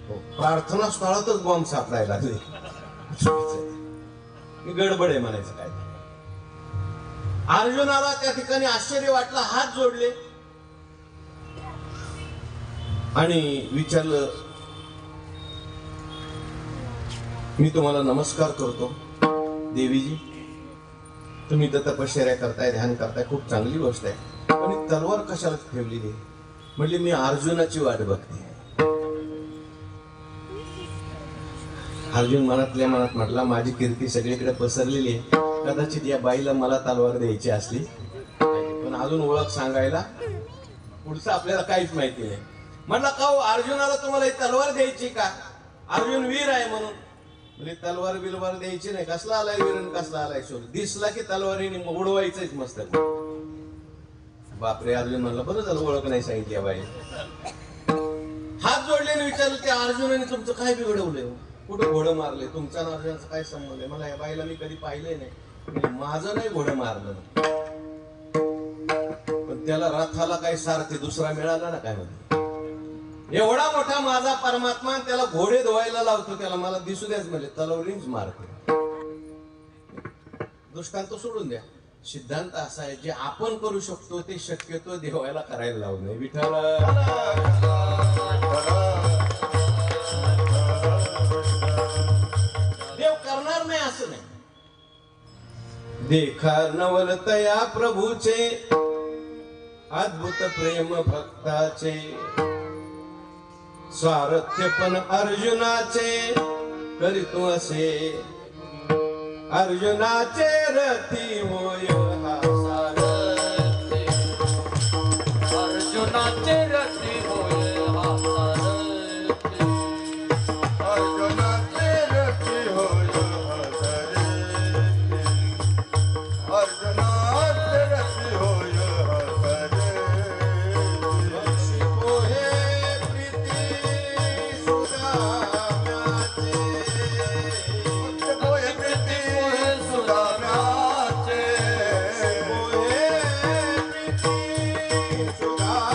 हो, प्रार्थना स्थळातच बॉम्ब सापडायला लागले. गडबड आहे म्हणायचं काय. अर्जुनाला त्या ठिकाणी आश्चर्य वाटलं, हात जोडले आणि विचारलं, मी तुम्हाला नमस्कार करतो देवीजी, तुम्ही तर तपश्चर्या करताय, ध्यान करताय, खूप चांगली गोष्ट आहे, पण ही तलवार कशाला ठेवलेली? म्हणजे मी अर्जुनाची वाट बघते. अर्जुन मनातल्या मनात म्हटला, माझी कीर्ती सगळीकडे पसरलेली आहे, कदाचित या बाईला मला तलवार द्यायची असली, पण अजून ओळख सांगायला पुढचं आपल्याला काहीच माहिती नाही. म्हटलं का हो, अर्जुनाला तुम्हाला ही तलवार द्यायची का? अर्जुन वीर आहे म्हणून. म्हणजे तलवार बिलवार द्यायची नाही, कसला आलाय वीरन, कसला आलाय शोर, दिसला की तलवारीने उडवायचंच मस्त. बापरे, अर्जुन म्हणला, बरं झालं ओळख नाही सांगितली बाई. हात जोडल्याने विचारलं, त्या अर्जुनाने तुमचं काय बिघडवलंय? कुठं घोडं मारले? तुमचा आणि अर्जुनाचा काय संबंध आहे? मला या बाईला मी कधी पाहिलंय नाही. माझं नाही घोडं मारलं, पण त्याला रथाला काही सारथी दुसरा मिळाला ना काय म्हणते. एवढा मोठा माझा परमात्मा, त्याला घोडे धुवायला लावतो, त्याला मला दिसू द्याच म्हणजे तलवारीच मारतो. दृष्टांत सोडून द्या, सिद्धांत असा आहे, जे आपण करू शकतो ते शक्यतो देवाला करायला लावू नये. विठ्ठल देव करणार नाही असं नाही. देखा नवलतया प्रभूचे, अद्भुत प्रेम भक्ताचे, स्वारथ्य पण अर्जुनाचे करीतो असे, अर्जुनाचे रथी होय हा सारथी, अर्जुनाचे रथी होय हा सारथी, अर्जुनाचे रथी होय हा सारथी, अर्जुनाचे रथी होय हा सारथी, शिको हे प्रीती सुदाम्याचे, होय प्रीती सुदाम्याचे, होय प्रीती सुदाम्याचे.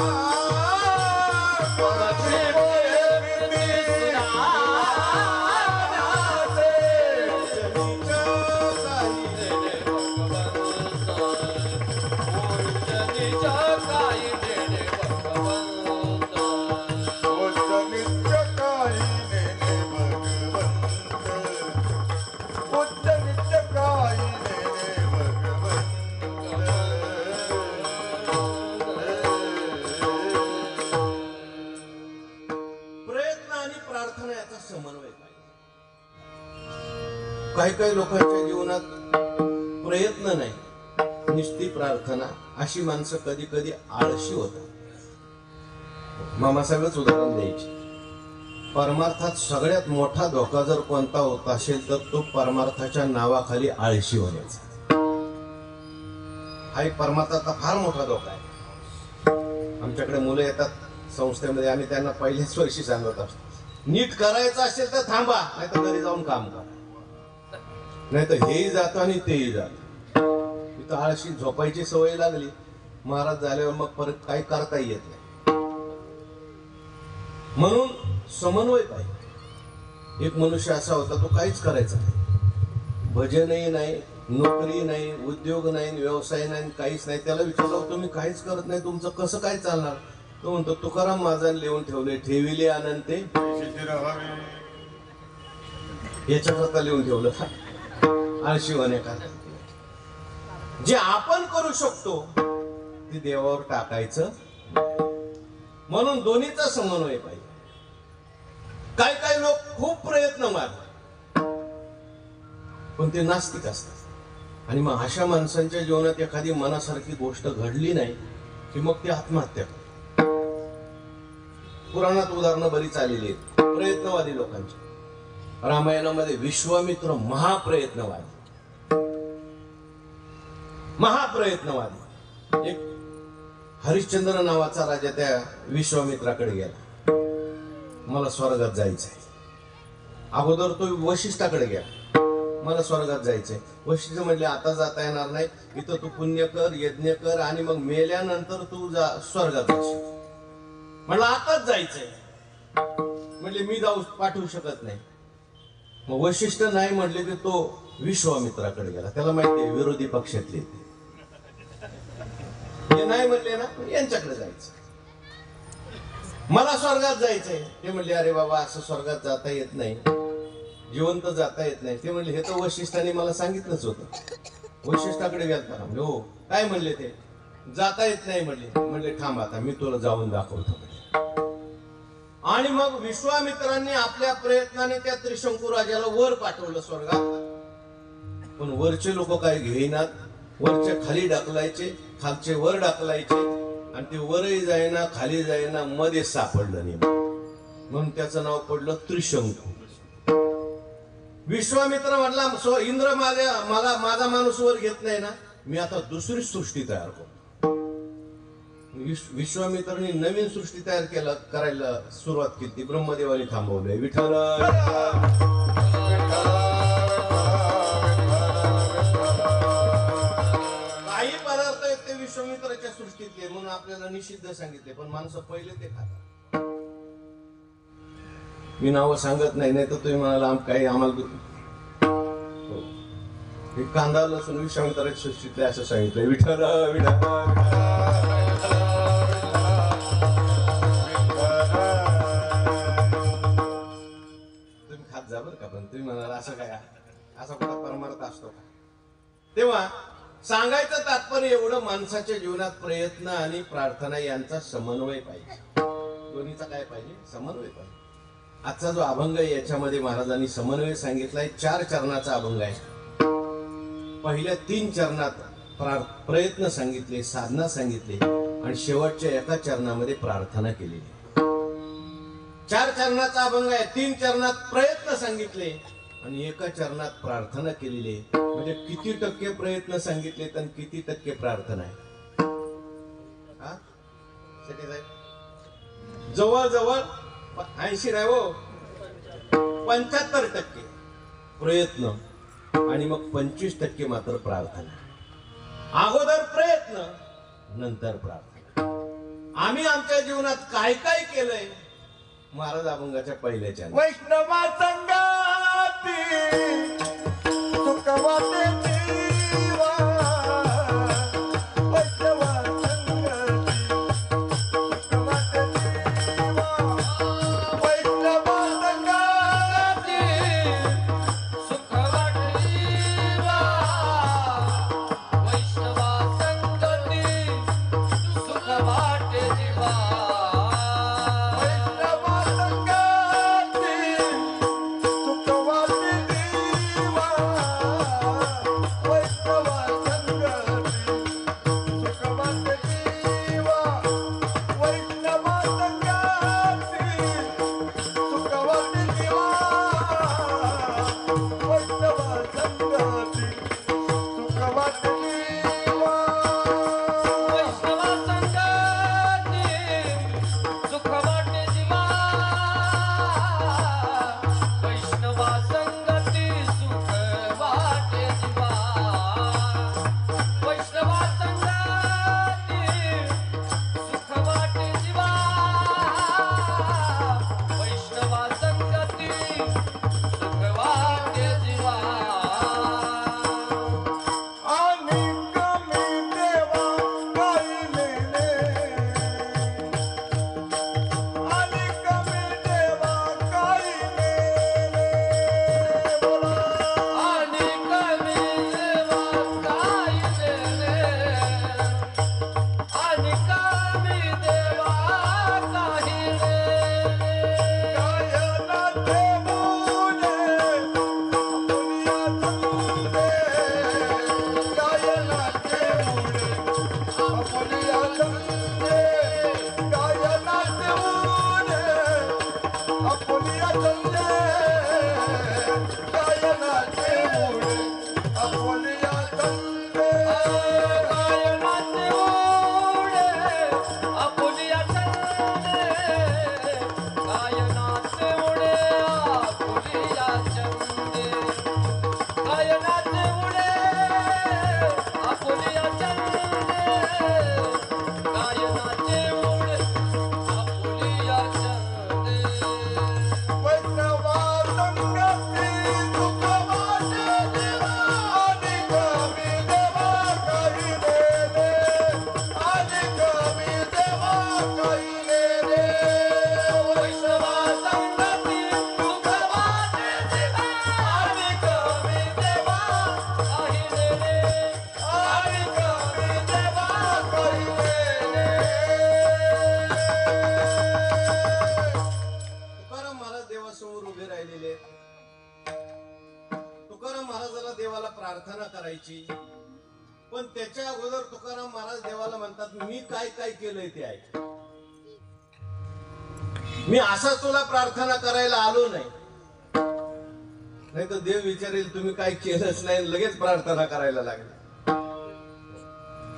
प्रयत्न आणि प्रार्थना याचा समन्वय पाहिजे. काही काही लोकांच्या जीवनात प्रयत्न नाही, निस्ती प्रार्थना, अशी माणसं कधी कधी आळशी होतात. मामासाहेबच उदाहरण द्यायचे. परमार्थात सगळ्यात मोठा धोका जर कोणता होत असेल तर तो परमार्थाच्या नावाखाली आळशी होण्याचा. हा एक परमार्थाचा फार मोठा धोका आहे. आमच्याकडे मुलं येतात संस्थेमध्ये, आम्ही त्यांना पहिल्याच वर्षी सांगत असतो, नीट करायचं असेल तर थांबा, नाही तर घरी जाऊन काम करा, नाही तर हेही जातं आणि तेही जातं. इथं आळशी झोपायची सवय लागली, महाराज झाल्यावर मग परत काही करता येत नाही. म्हणून समन्वय पाहिजे. एक मनुष्य असा होता, तो काहीच करायचा नाही, भजनही नाही, नोकरी नाही, उद्योग नाही, व्यवसाय नाही, काहीच नाही. त्याला विचारलं, तुम्ही काहीच करत नाही, तुमचं कसं काय चालणार? तो म्हणतो, तुकाराम महाराजांनी लिहून ठेवले, ठेविले अनंते याच्याकरता लिहून ठेवलं, आळशी होण्याकरता. जे आपण करू शकतो ते देवावर टाकायचं. म्हणून दोन्हीचा समन्वय पाहिजे. काही काही लोक खूप प्रयत्न मारतात, पण ते नास्तिक असतात, आणि मग अशा माणसांच्या जीवनात एखादी मनासारखी गोष्ट घडली नाही की मग ते आत्महत्या करतात. पुराणात उदाहरणं बरीच आलेली आहेत प्रयत्नवादी लोकांची. रामायणामध्ये विश्वामित्र महाप्रयत्नवादी, एक हरिश्चंद्र नावाचा राजा त्या विश्वामित्राकडे गेला, मला स्वर्गात जायचंय. अगोदर तो वशिष्ठाकडे गेला, मला स्वर्गात जायचंय. वशिष्ठ म्हणले आता जाता येणार नाही, इथं तू पुण्य कर, यज्ञ कर आणि मग मेल्यानंतर तू जा स्वर्गात जाशील. म्हणलं आताच जायचंय. म्हणले मी जाऊ पाठवू शकत नाही. मग वशिष्ठ नाही म्हणले की तो विश्वामित्राकडे गेला. त्याला माहिती आहे विरोधी पक्षातले हे नाही म्हणले ना, यांच्याकडे जायचं. मला स्वर्गात जायचंय. ते म्हणले अरे बाबा असं स्वर्गात जाता येत नाही, जिवंत जाता येत नाही. ते म्हणले हे तर वशिष्ठाने मला सांगितलंच होतं. वशिष्ठाकडे गेलता का? म्हणले हो. काय म्हणले ते? जाता येत नाही म्हणले. म्हणले थांब आता मी तुला जाऊन दाखवतो म्हणले. आणि मग विश्वामित्रांनी आपल्या प्रयत्नाने त्या त्रिशंकू राजाला वर पाठवलं स्वर्गात. पण वरचे लोक काय घेईनात, वरच्या खाली ढकलायचे, खालचे वर ढकलायचे आणि ते वरही जायना खाली जायना, मध्ये सापडलं नाही. म्हणून त्याचं नाव पडलं त्रिशंकू. विश्वामित्र म्हटला इंद्र माझा माणूस वर घेत नाही ना, मी आता दुसरी सृष्टी तयार करतो. विश्वामित्रांनी नवीन सृष्टी तयार करायला सुरुवात केली. ब्रह्मदेवाने थांबवलंय. विठ्ठल काही पदार्थ आहेत ते विश्वामित्राच्या सृष्टीतले म्हणून आपल्याला निषिद्ध सांगितले, पण माणसं पहिले ते खातात. मी नावं सांगत नाही, नाही तर तुम्ही म्हणाला काही आम्हाला हे कांदा लसूण विश्वामित्राच्या सृष्टीतले असं सांगितलंय. विठ्ठल तुम्ही खात जा बरं का, पण तुम्ही म्हणाला असं काय, असा कुठला परमार्थ असतो का? तेव्हा सांगायचं तात्पर्य एवढं, माणसाच्या जीवनात प्रयत्न आणि प्रार्थना यांचा समन्वय पाहिजे. दोन्हीचा काय पाहिजे? समन्वय पाहिजे. आजचा जो अभंग आहे याच्यामध्ये महाराजांनी समन्वय सांगितलाय. 4 चरणाचा अभंग आहे. पहिल्या 3 चरणात प्रयत्न सांगितले, साधना सांगितले आणि शेवटच्या एका चरणामध्ये प्रार्थना केलेली. 4 चरणाचा अभंग आहे. 3 चरणात प्रयत्न सांगितले आणि एका चरणात प्रार्थना केलेली. म्हणजे किती टक्के प्रयत्न सांगितले तर किती टक्के प्रार्थना आहे? जवळजवळ 80 नाही हो, 75% प्रयत्न आणि मग 25% मात्र प्रार्थना. अगोदर प्रयत्न, नंतर प्रार्थना. आम्ही आमच्या जीवनात काय काय केलंय महाराज अभंगाच्या पहिल्याच्या वैष्णवा संगाती सुखवाते जीवा. वैष्णवा संगाती सुखवाते जीवा. वैष्णवा संगाती सुख वाटीवा. वैष्णवा संगती सुख वाटे जीवा. वैष्णवा संगाती सुखवाते जीवा. प्रार्थना करायची, पण त्याच्या अगोदर तुकाराम महाराज देवाला म्हणतात मी काय काय केलंय ते ऐक. मी असा तुला प्रार्थना करायला आलो नाही, नाही तर देव विचारेल तुम्ही काय केलंच नाही, लगेच प्रार्थना करायला लागले.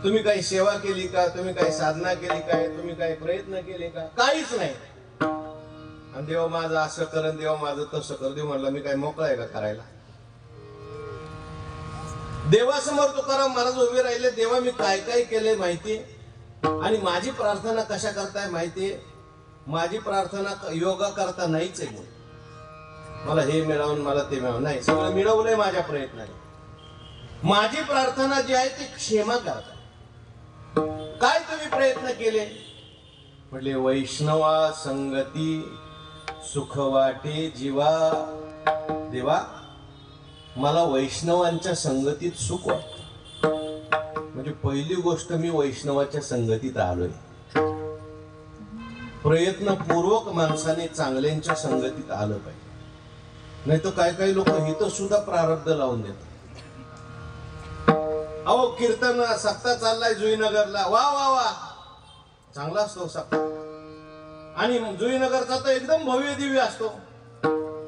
तुम्ही काही सेवा केली का, तुम्ही काही साधना केली काय, तुम्ही काही प्रयत्न केले का, काहीच नाही. आणि देव माझं असं कर, देव माझं तसं कर. देव म्हणला मी काय मोकळा आहे का करायला. देवासमोर तुकाराम महाराज उभे राहिले, देवा मी काय काय केलंय माहितीये, आणि माझी प्रार्थना कशा करताय माहितीये. माझी प्रार्थना योगा करता नाहीच आहे, मला हे मिळवून मला ते मिळवून नाही, सगळं मिळवलंय माझ्या प्रयत्नाने. माझी प्रार्थना जी आहे ती क्षमा करता. काय तुम्ही प्रयत्न केले म्हटले, वैष्णवा संगती सुख वाटे जीवा. देवा मला वैष्णवांच्या संगतीत सुख वाटत. म्हणजे पहिली गोष्ट मी वैष्णवाच्या संगतीत आलोय. प्रयत्नपूर्वक माणसाने चांगल्यांच्या संगतीत आलं पाहिजे, नाही तर काय काही लोक हित सुद्धा प्रारब्ध लावून देतात. अहो कीर्तन सप्ताह चाललाय जुईनगरला, वा वा वा चांगला असतो सप्ताह, आणि जुईनगरचा तर एकदम भव्य दिव्य असतो.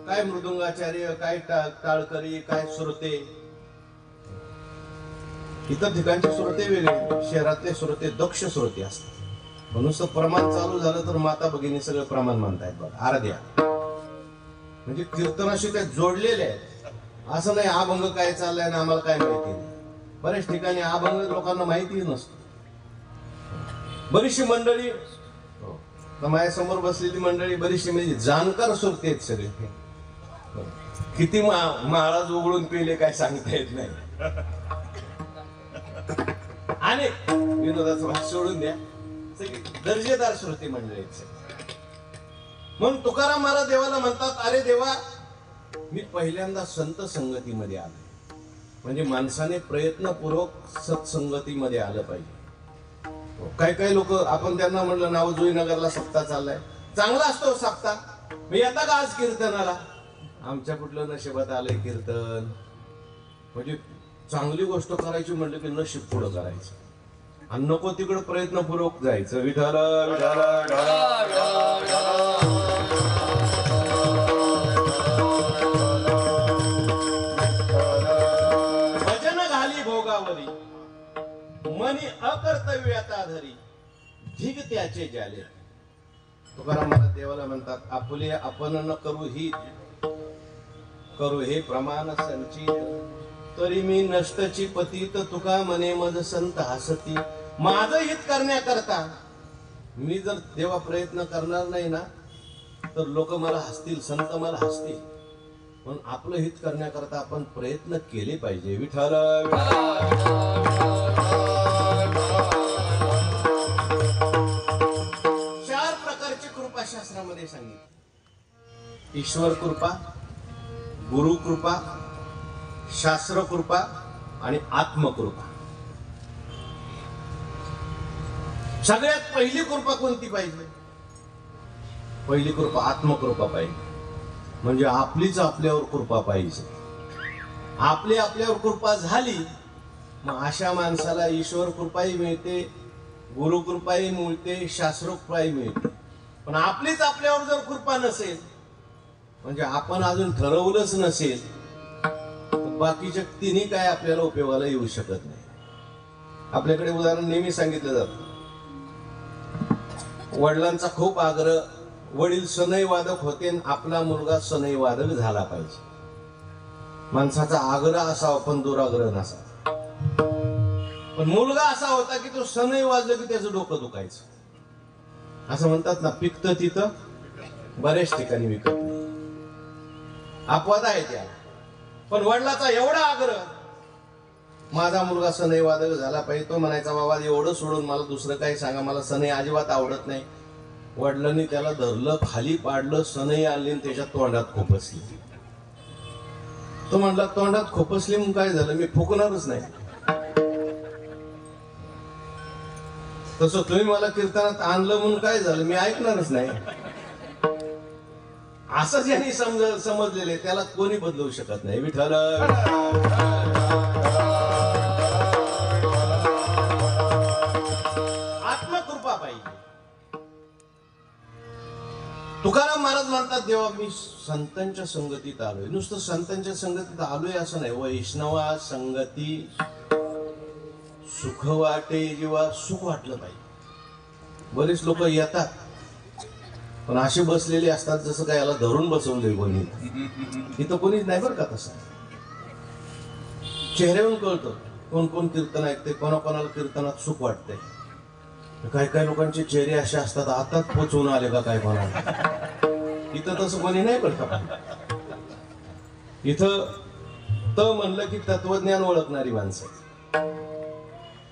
काय मृदुंगाचार्य, काय टाळकरी, काय श्रोते. इतर ठिकाणचे श्रोते वेगळे, शहरातले श्रोते दक्ष श्रोते असतात. नुसतं प्रमाण चालू झालं तर माता भगिनी सगळं प्रमाण म्हणतायत बघा, अर्ध्या. म्हणजे कीर्तनाशी ते जोडलेले आहेत. असं नाही अभंग काय चाललाय ना आम्हाला काय माहिती नाही. बऱ्याच ठिकाणी अभंग लोकांना माहिती नसतो. बरीचशी मंडळी, माझ्या समोर बसलेली मंडळी बरीचशी म्हणजे जाणकार श्रोते आहेत सगळे. किती महाराज उघडून पेले काय सांगता येत नाही. आणि विनोदाचा भाग सोडून द्या, दर्जेदार श्रोते मंडळी. म्हणून तुकाराम महाराज देवाला म्हणतात, अरे देवा मी पहिल्यांदा संत संगतीमध्ये आलो. म्हणजे माणसाने प्रयत्नपूर्वक सत्संगतीमध्ये आलं पाहिजे. काही काही लोक आपण त्यांना म्हणलं नाव जुईनगरला सप्ताह चाललाय, चांगला असतो सप्ताह, मी येता का आज कीर्तनाला. आमच्या कुठलं नशिबात आलंय कीर्तन. म्हणजे चांगली गोष्ट करायची म्हणलं की नशीब पुढं करायचं, आणि नको तिकडं प्रयत्नपूर्वक जायचं. विठाला विठाला भजन घाली भोगावरी, मनी अकर्तव्याता धरी, ढिग त्याचे जाले. तुकाराम महाराज देवाला म्हणतात, आपले आपण न करू ही करू हे प्रमाण संचित, तरी मी नष्टची पतित तुका मने मज संत हसती. माझं हित करण्याकरता मी जर देवा प्रयत्न करणार नाही ना तर लोक मला हसतील, संत मला हसतील. पण आपलं हित करण्याकरता आपण प्रयत्न केले पाहिजे. विठ्ठल चार प्रकारची कृपा शास्त्रामध्ये सांगितली. ईश्वर कृपा, गुरु कृपा, शास्त्र कृपा आणि आत्मकृपा. सगळ्यात पहिली कृपा कोणती पाहिजे? पहिली कृपा आत्मकृपा पाहिजे. म्हणजे आपलीच आपल्यावर कृपा पाहिजे. आपली आपल्यावर कृपा झाली मग अशा माणसाला ईश्वर कृपाही मिळते, गुरु कृपाही मिळते, शास्त्र कृपाही मिळते. पण आपलीच आपल्यावर जर कृपा नसेल, म्हणजे आपण अजून ठरवलंच नसेल, बाकीच्या तिन्ही काय आपल्याला उपयोगाला येऊ शकत नाही. आपल्याकडे उदाहरण नेहमी सांगितलं जातं, वडिलांचा खूप आग्रह, वडील सनई वादक होते आणि आपला मुलगा सनई वादक झाला पाहिजे. माणसाचा आग्रह असावा पण दुराग्रह नसावा. पण मुलगा असा होता की तो सनई वाजलं की त्याचं डोकं दुखायचं. असं म्हणतात ना, पिकतं तिथं बऱ्याच ठिकाणी विकत नाही. अपवाद आहे त्या. पण वडिलाचा एवढा आग्रह, माझा मुलगा सनई वादक झाला पाहिजे. तो म्हणायचा, बाबा एवढं सोडून मला दुसरं काही सांगा, मला सनई अजिबात आवडत नाही. वडिलांनी त्याला धरलं, खाली पाडलं, सनई आणली आणि त्याच्या तोंडात खोपसली. तो म्हणला, तोंडात खोपसली म्हणून काय झालं, मी फुकणारच नाही. तसं तुम्ही मला कीर्तनात आणलं म्हणून काय झालं, मी ऐकणारच नाही. असं ज्यांनी समजलेले त्याला कोणी बदलवू शकत नाही. विठ्ठल तुकाराम महाराज म्हणतात, देवा मी संतांच्या संगतीत आलोय. नुसतं संतांच्या संगतीत आलोय असं नाही, वैष्णवा संगती सुख वाटे, जेव्हा सुख वाटलं पाहिजे. बरेच लोक येतात पण असे बसलेले असतात जसं काय याला धरून बसवले कोणी. इथं कोणीच नाही बरं का तसं. चेहऱ्यावरून कळतं कोण कोण कीर्तन ऐकते, कोणाकोणाला कीर्तनात सुख वाटते. काही काही लोकांचे चेहरे असे असतात आताच पोचवून आले का काय कोणाला. इथं तसं कोणी नाही बरं का. इथं म्हणलं की तत्वज्ञान ओळखणारी माणसं.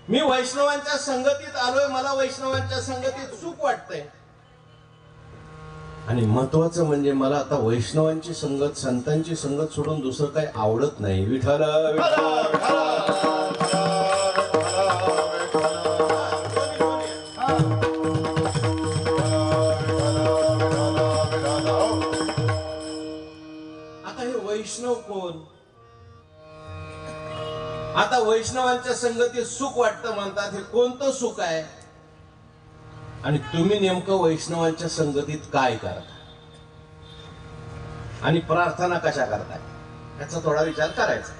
मी वैष्णवांच्या संगतीत आलोय, मला वैष्णवांच्या संगतीत सुख वाटतंय. आणि महत्वाचं म्हणजे मला आता वैष्णवांची संगत, संतांची संगत सोडून दुसरं काही आवडत नाही. विठ्ठल आता हे वैष्णव कोण? आता वैष्णवांच्या संगतीत सुख वाटतं म्हणतात, हे कोणतं सुख आहे? आणि तुम्ही नेमकं वैष्णवांच्या संगतीत काय करता आणि प्रार्थना कशा करताय याचा थोडा विचार करायचा.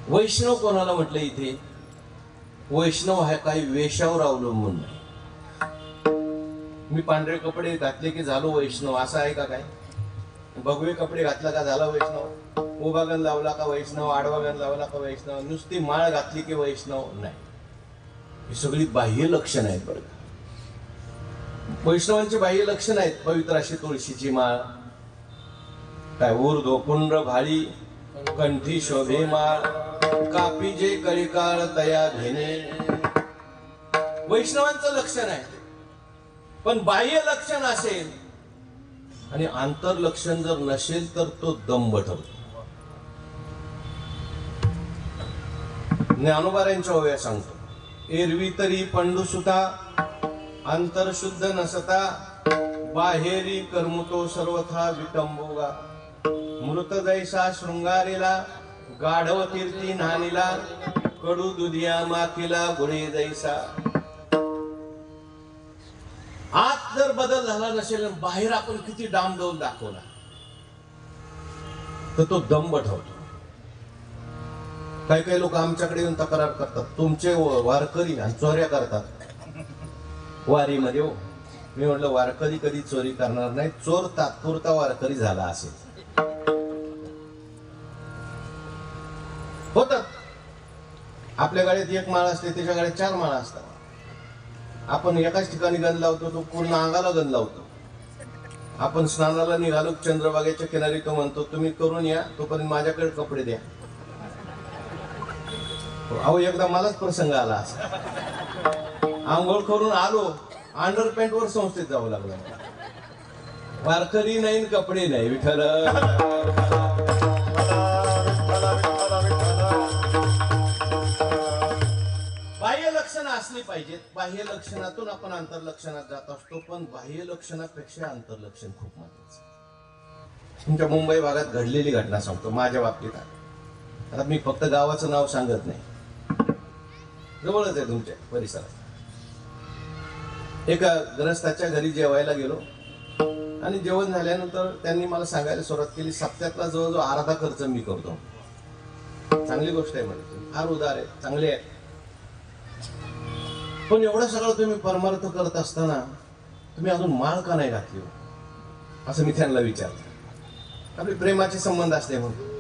वैष्णव कोणाला म्हटलं इथे? वैष्णव हा काही वेशावर अवलंबून नाही. मी पांढरे कपडे घातले की झालो वैष्णव असं आहे का? काय भगवे कपडे घातला का झाला वैष्णव? उभा गण लावला का वैष्णव? आडवा गण लावला का वैष्णव? नुसती माळ घातली की वैष्णव? नाही. ही सगळी बाह्य लक्षणं आहेत बरं. वैष्णवांची बाह्य लक्षण आहेत. पवित्र अशी तुळशीची माळ, काय ऊर्ध्व पुंड्र भाळी, कंठी शोभे माळ, कापी जे कळिकाळ तया घेणे, वैष्णवांचं लक्षण आहे. पण बाह्य लक्षण असेल आणि आंतर लक्षण जर नसेल तर तो दंभ ठरतो. ज्ञानोबारांच्या ओव्या सांगतो, एरवी तरी पंडुसुता अंतरशुद्ध नसता, बाहेरी कर्मुतो सर्वथा विटंबोगा, मृत जैसा शृंगारेला, गाढव कीर्ती नानीला, कडू दुधिया माकीला गुणे जैसा. आत जर बदल झाला नसेल, बाहेर आपण किती डामडौल दाखवला तर तो दंभ ठरतो. काही काही लोक आमच्याकडे येऊन तक्रार करतात, तुमचे वारकरी चोऱ्या करतात वारीमध्ये. हो, मी म्हटलं वारकरी कधी चोरी करणार नाही, चोर तात्पुरता वारकरी झाला असेल. होत आपल्या गाड्यात एक माळ असते, त्याच्या गाड्यात 4 माळा असतात. आपण एकाच ठिकाणी गंध लावतो, तो पूर्ण अंगाला गंध लावतो. आपण स्नानाला निघालो चंद्रभागेच्या किनारी, तो म्हणतो तुम्ही करून या, तोपर्यंत माझ्याकडे कपडे द्या. अहो एकदा मलाच प्रसंग आला असा. आंघोळ करून आलो, अंडरपॅन्ट वर संस्थेत जावं लागलं. वारकरी नाही, कपडे नाही. विठ्ठल बाह्य लक्षणं असली पाहिजेत. बाह्य लक्षणातून आपण आंतरलक्षणात जात असतो, पण बाह्य लक्षणापेक्षा आंतरलक्षण खूप महत्वाचं. तुमच्या मुंबई भागात घडलेली घटना सांगतो माझ्या बाबतीत. आता मी फक्त गावाचं नाव सांगत नाही, जवळच आहे तुमच्या परिसरात. एका ग्रस्ताच्या घरी जेवायला गेलो आणि जेवण झाल्यानंतर त्यांनी मला सांगायला सुरुवात केली, सप्त्यातला जवळजवळ अर्धा खर्च मी करतो. चांगली गोष्ट आहे म्हणजे, फार उदार आहे, चांगले आहे. पण एवढं सगळं तुम्ही परमार्थ करत असताना तुम्ही अजून माळ का नाही घातली हो? असं मी त्यांना विचारलं. आपले प्रेमाचे संबंध असते म्हणून.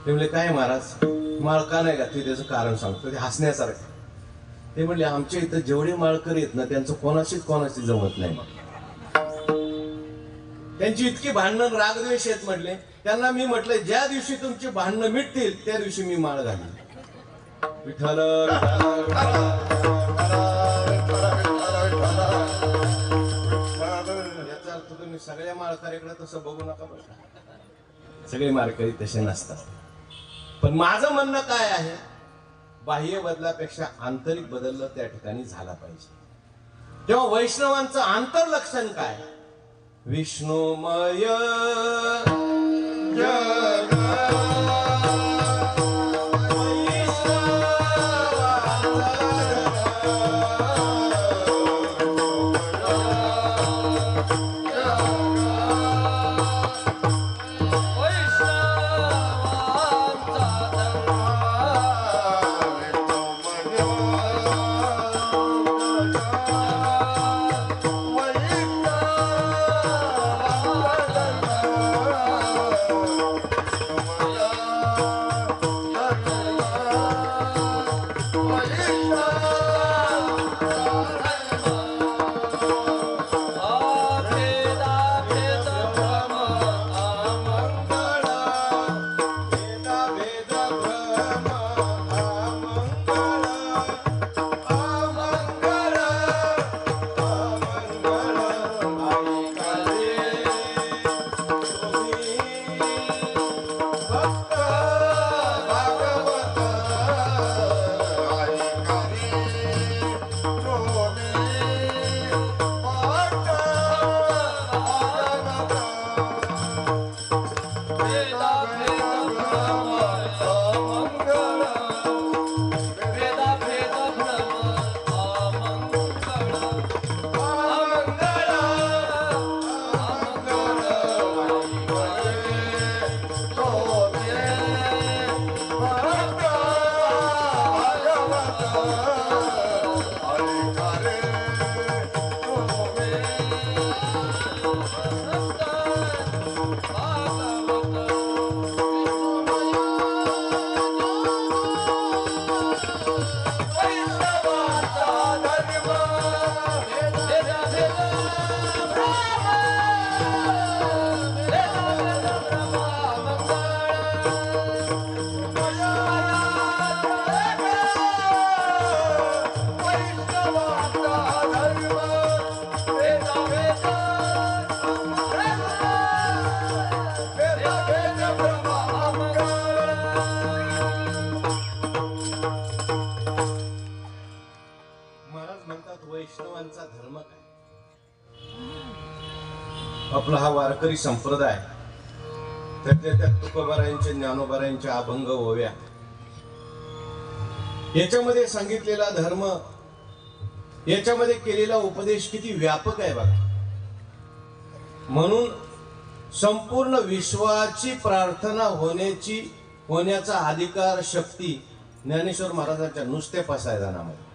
ते म्हणले काय महाराज, माळ का नाही घातली त्याचं कारण सांगतो. ते हसण्यासारखं. ते म्हणले आमच्या इथं जेवढे माळकरी आहेत ना, त्यांचं कोणाशी जमत नाही. त्यांची इतकी भांडणं रागद्वेष आहेत म्हटले. त्यांना मी म्हटलं ज्या दिवशी तुमची भांडणं मिटतील त्या दिवशी मी माळ घालीन. विठ्ठल याचा अर्थ तुम्ही सगळ्या माळकऱ्याकडे तसं बघू नका बरं. सगळे माळकरी तसे नसतात. पण माझं म्हणणं काय आहे, बाह्य बदलापेक्षा आंतरिक बदल त्या ठिकाणी झाला पाहिजे. तेव्हा वैष्णवांचं आंतरलक्षण काय? विष्णुमय जग महाराज म्हणतात वैष्णवांचा धर्म काय? आपला हा वारकरी संप्रदाय त्यातल्या त्यात तुकोबारायांचे ज्ञानोबारायांच्या अभंग ओव्या याच्यामध्ये सांगितलेला धर्म, याच्यामध्ये केलेला उपदेश किती व्यापक आहे बघा. म्हणून संपूर्ण विश्वाची प्रार्थना होण्याचा अधिकार, शक्ती ज्ञानेश्वर महाराजांच्या नुसत्या पसायदानामध्ये.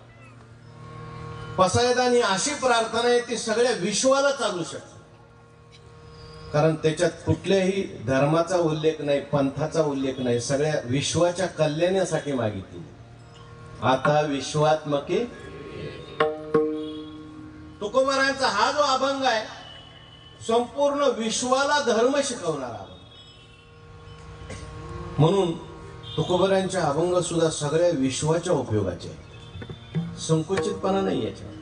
पसायदान ही अशी प्रार्थना आहे ती सगळ्या विश्वाला चालू शकते, कारण त्याच्यात कुठल्याही धर्माचा उल्लेख नाही, पंथाचा उल्लेख नाही, सगळ्या विश्वाच्या कल्याणासाठी मागितली. आता विश्वात्मके तुकोबारायांचा हा जो अभंग आहे संपूर्ण विश्वाला धर्म शिकवणारा अभंग. म्हणून तुकोबारायांचे अभंग सुद्धा सगळ्या विश्वाच्या उपयोगाचे आहेत, संकुचितपणा नाही याच्यावर.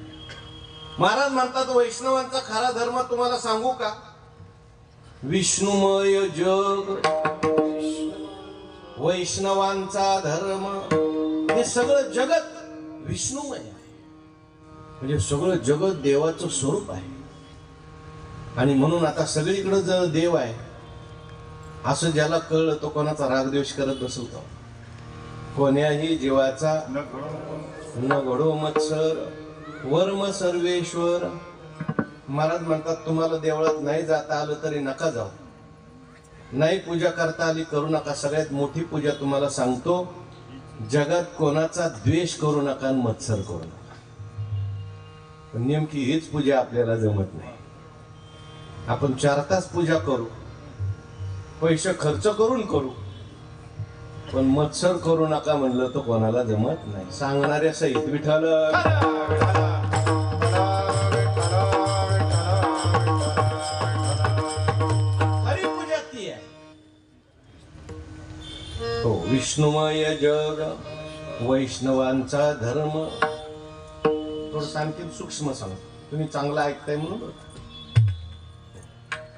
महाराज म्हणतात वैष्णवांचा खरा धर्म तुम्हाला सांगू का? विष्णुमय जग वैष्णवांचा धर्म. हे सगळं जगत विष्णुमय आहे, म्हणजे सगळं जगत देवाचं स्वरूप आहे. आणि म्हणून आता सगळीकडे जर देव आहे असं ज्याला कळलं तो कोणाचा रागद्वेष करत बसू का? कोण्याही जीवाचा न घडो मत्सर वर्म सर्वेश्वर. महाराज म्हणतात तुम्हाला देवळात नाही जाता आलं तरी नका जाऊ, नाही पूजा करता आली करू नका. सगळ्यात मोठी पूजा तुम्हाला सांगतो, जगात कोणाचा द्वेष करू नका आणि मत्सर करू नका. पण नेमकी हीच पूजा आपल्याला जमत नाही. आपण 4 तास पूजा करू, पैसे खर्च करून करू, पण मत्सर करू नका म्हणलं तर कोणाला जमत नाही. सांगणाऱ्या सहित विठ्ठल खरी पूजा ती आहे. हो, विष्णुमय जग वैष्णवांचा धर्म. थोडं आणखी सूक्ष्म सांग, तुम्ही चांगलं ऐकताय म्हणून.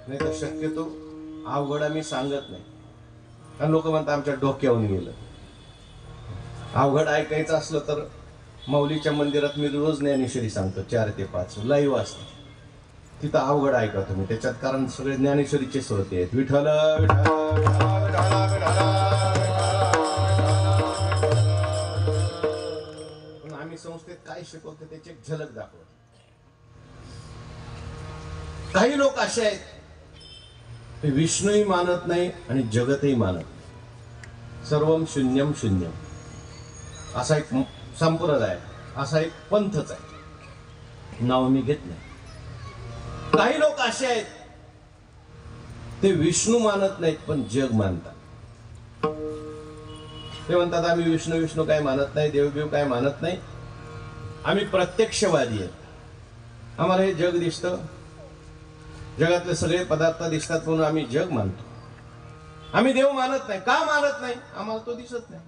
नाही तर शक्यतो अवघड आम्ही सांगत नाही, कारण लोक म्हणतात आमच्या डोक्यावरून गेलं. अवघड ऐकायचं असलं तर माऊलीच्या मंदिरात मी रोज ज्ञानेश्वरी सांगतो 4 ते 5 लाईव्ह असते, तिथं अवघड ऐका तुम्ही त्याच्यात, कारण सगळे ज्ञानेश्वरीचे श्रोते आहेत. विठ्ठल पण आम्ही संस्थेत काय शिकवतो त्याची एक झलक दाखवतो. काही लोक असे आहेत ते विष्णूही मानत नाही आणि जगतही मानत नाही. सर्वम शून्यम शून्यम असा एक संप्रदाय, असा एक पंथच आहे, नाव मी घेत नाही. काही लोक असे आहेत ते विष्णू मानत नाहीत पण जग मानतात. ते म्हणतात आम्ही विष्णू विष्णू काय मानत नाही, देवदेव काय मानत नाही, आम्ही प्रत्यक्षवादी आहेत. आम्हाला हे जग दिसतं, जगातले सगळे पदार्थ दिसतात म्हणून आम्ही जग मानतो. आम्ही देव मानत नाही. का मानत नाही? आम्हाला तो दिसत नाही.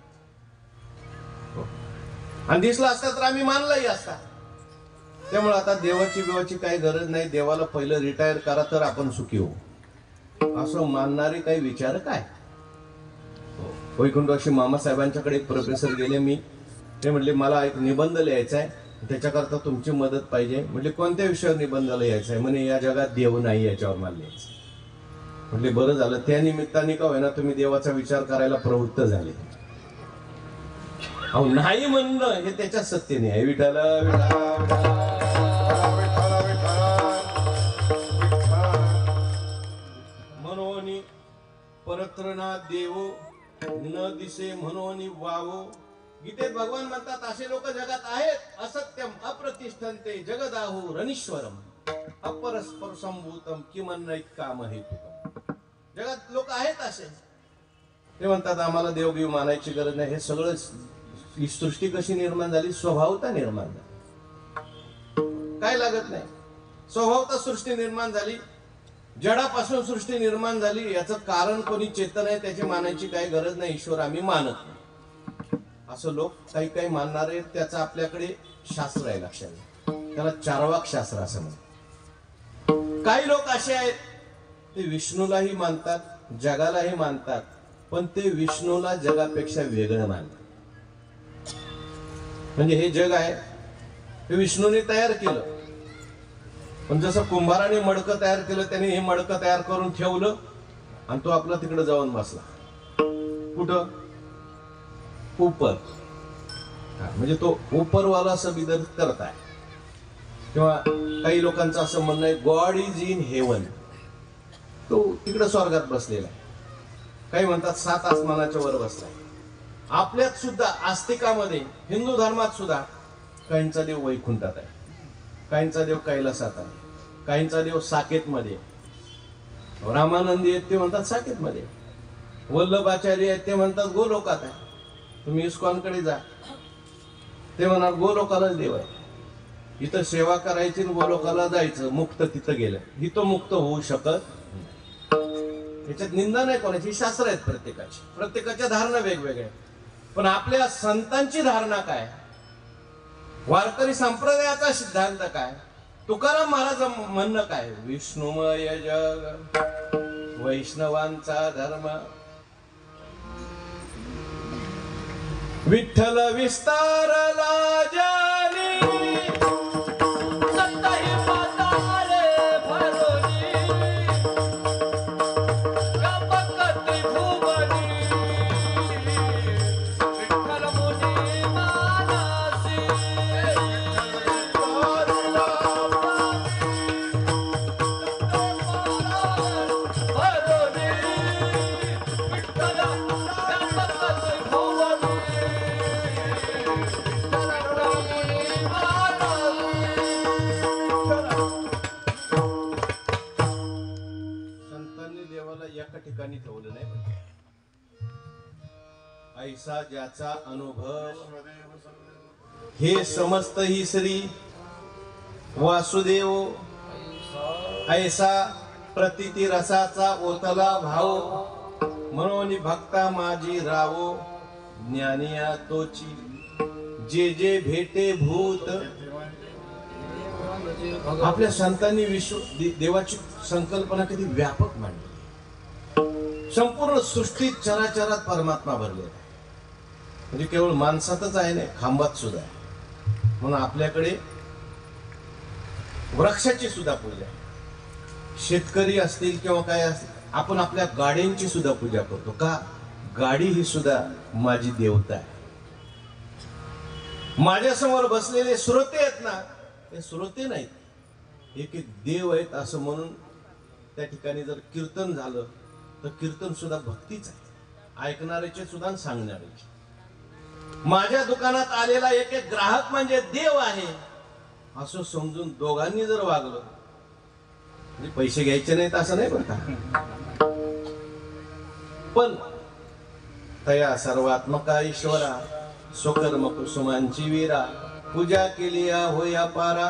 आणि दिसला असता तर आम्ही मानलाही असता. त्यामुळे आता देवाची बिवाची काही गरज नाही, देवाला पहिलं रिटायर करा तर आपण सुखी होऊ असं मानणारे काही विचार काय. वैकुंठवासी मामासाहेबांच्याकडे एक प्रोफेसर गेले मी, ते म्हटले मला एक निबंध लिहायचा आहे, त्याच्याकरता तुमची मदत पाहिजे. म्हणजे कोणत्या विषयावर निबंध लिहायचा आहे? म्हणे या जगात देव नाही याच्यावर मला लिहायचं. म्हटले बरं झालं, त्या निमित्ताने का होईना तुम्ही देवाचा विचार करायला प्रवृत्त झाले. अहो नाही म्हणणं हे त्याच्यात सत्य नाही आहे. विठाला मनोनी परत्रना देवो न दिसे मनोनी वावो. गीतेत भगवान म्हणतात असे लोक जगात आहेत, असत्यम अप्रतिष्ठन्ते जगदाहु रनीश्वरम. अपरस्पर संभूतम किमन्नैत काम हेतुकम. जगात लोक आहेत असे, ते म्हणतात आम्हाला देवगीव मानायची गरज नाही. हे सगळं ही सृष्टी कशी निर्माण झाली? स्वभावता निर्माण झाली, काय लागत नाही. स्वभावता सृष्टी निर्माण झाली, जडापासून सृष्टी निर्माण झाली. याचं कारण कोणी चेतन आहे त्याची मानायची काही गरज नाही. ईश्वर आम्ही मानत नाही असं लोक काही काही मानणारे, त्याचं आपल्याकडे शास्त्र आहे लक्षात, त्याला चार्वाक शास्त्र असं म्हणतात. काही लोक असे आहेत ते विष्णूलाही मानतात, जगालाही मानतात, पण ते विष्णूला जगापेक्षा वेगळं मानतात. म्हणजे हे जग आहे हे विष्णूने तयार केलं, पण जसं कुंभाराने मडकं तयार केलं, त्याने हे मडकं तयार करून ठेवलं आणि तो आपला तिकडे जाऊन बसला. कुठं? ऊपर. म्हणजे तो ऊपरवाला असं बिदर करताय. किंवा काही लोकांचं असं म्हणणं आहे गॉड इज इन हेवन, तो तिकडे स्वर्गात बसलेला आहे. काही म्हणतात 7 आसमानाच्या वर बसलाय. आपल्यात सुद्धा आस्तिकामध्ये, हिंदू धर्मात सुद्धा काहींचा देव वैकुंठात आहे, काहींचा देव कैलासात आहे, काहींचा देव साकेतमध्ये. रामानंदी आहेत ते म्हणतात साकेतमध्ये, वल्लभाचार्य आहेत ते म्हणतात गोलोकात आहे. तुम्ही इस्कॉनकडे जा, ते म्हणणार गोलोकालाच देव आहे. इथं सेवा करायची आणि गोलोकाला जायचं, मुक्त तिथं गेलं. इथं मुक्त होऊ शकत नाही. याच्यात निंदा नाही कोणाची, शास्त्र आहेत प्रत्येकाची, प्रत्येकाच्या धारणा वेगवेगळ्या. पण आपल्या संतांची धारणा काय, वारकरी संप्रदायाचा सिद्धांत काय, तुकाराम महाराज म्हणणं काय? विष्णुमय जग वैष्णवांचा धर्म, विठ्ठल विस्तारला जानी, सत्ताही पाताळे भरोनी, व्यापकती भुवनी, विठ्ठल मुनी मानसी, भरोनी, विठ्ठल व्यापकती भुवनी, संतांनी देवाला एका ठिकाणी ठेवलं नाही. ऐसा ज्याचा अनुभव हे समस्त ही श्री वासुदेव, ऐसा प्रतिती रसाचा ओतला भाव, म्हणून भक्ता माझी रावो, ज्ञानिया तोची जे जे भेटे भूत. आपल्या संतांनी विश्व देवाची संकल्पना किती व्यापक मांडली. संपूर्ण सृष्टीत चराचरात परमात्मा भरलेला आहे. म्हणजे केवळ माणसातच आहे नाही, खांबात सुद्धा आहे. म्हणून आपल्याकडे वृक्षाची सुद्धा पूजा आहे. शेतकरी असतील किंवा काय असतील, आपण आपल्या गाड्यांची सुद्धा पूजा करतो. का? गाडी ही सुद्धा माझी देवता आहे. माझ्यासमोर बसलेले श्रोते आहेत ना, ते श्रोते नाहीत, एक एक देव आहेत असं म्हणून त्या ठिकाणी जर कीर्तन झालं तर कीर्तन सुद्धा भक्तीच आहे, ऐकणाऱ्याचे सुद्धा आणि सांगणाऱ्याचे. माझ्या दुकानात आलेला एक एक ग्राहक म्हणजे देव आहे असं समजून दोघांनी जर वागलं, म्हणजे पैसे घ्यायचे नाहीत असं नाही बरं, पण तया सर्वात्मका ईश्वरा, स्वकर्म कुसुमांची वीरा, पूजा केली होया पारा.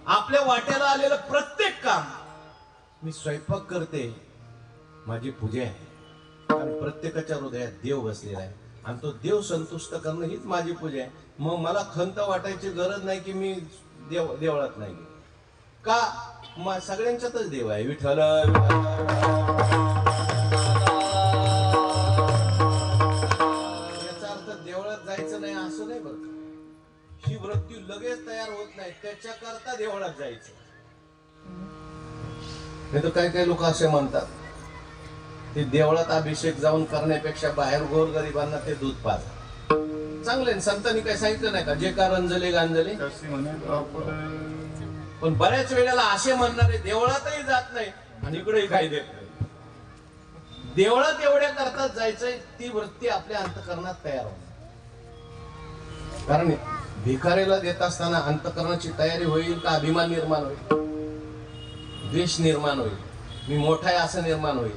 आपल्या वाट्याला आलेलं प्रत्येक काम, मी स्वयंपाक करते, माझी पूजा आहे. कारण प्रत्येकाच्या हृदयात देव बसलेला आहे आणि तो देव संतुष्ट करणं हीच माझी पूजा आहे. मग मला खंत वाटायची गरज नाही की मी देवळात नाही गेलो. का? सगळ्यांच्यातच देव आहे. विठ्ठल याचा अर्थ देवळात जायचं नाही असं नाही बरं. ही वृत्ती लगेच तयार होत नाही, त्याच्याकरता देवळात जायचं. नाही तर काही काही लोक असे म्हणतात ते देवळात अभिषेक जाऊन करण्यापेक्षा बाहेर गोरगरिबांना ते दूध पाजा. चांगले, संतांनी काय सांगितलं नाही का, जे का रंजले गांजले. पण बऱ्याच वेळेला असे म्हणणारे देवळातही जात नाही आणि इकडेही काही देत नाही. देवळात एवढ्या करतात जायचंय, ती वृत्ती आपल्या अंतःकरणात तयार होते. कारण भिकारीला देत असताना अंतःकरणाची तयारी होईल का अभिमान निर्माण होईल? द्वेष निर्माण होईल, मी मोठा आहे असं निर्माण होईल.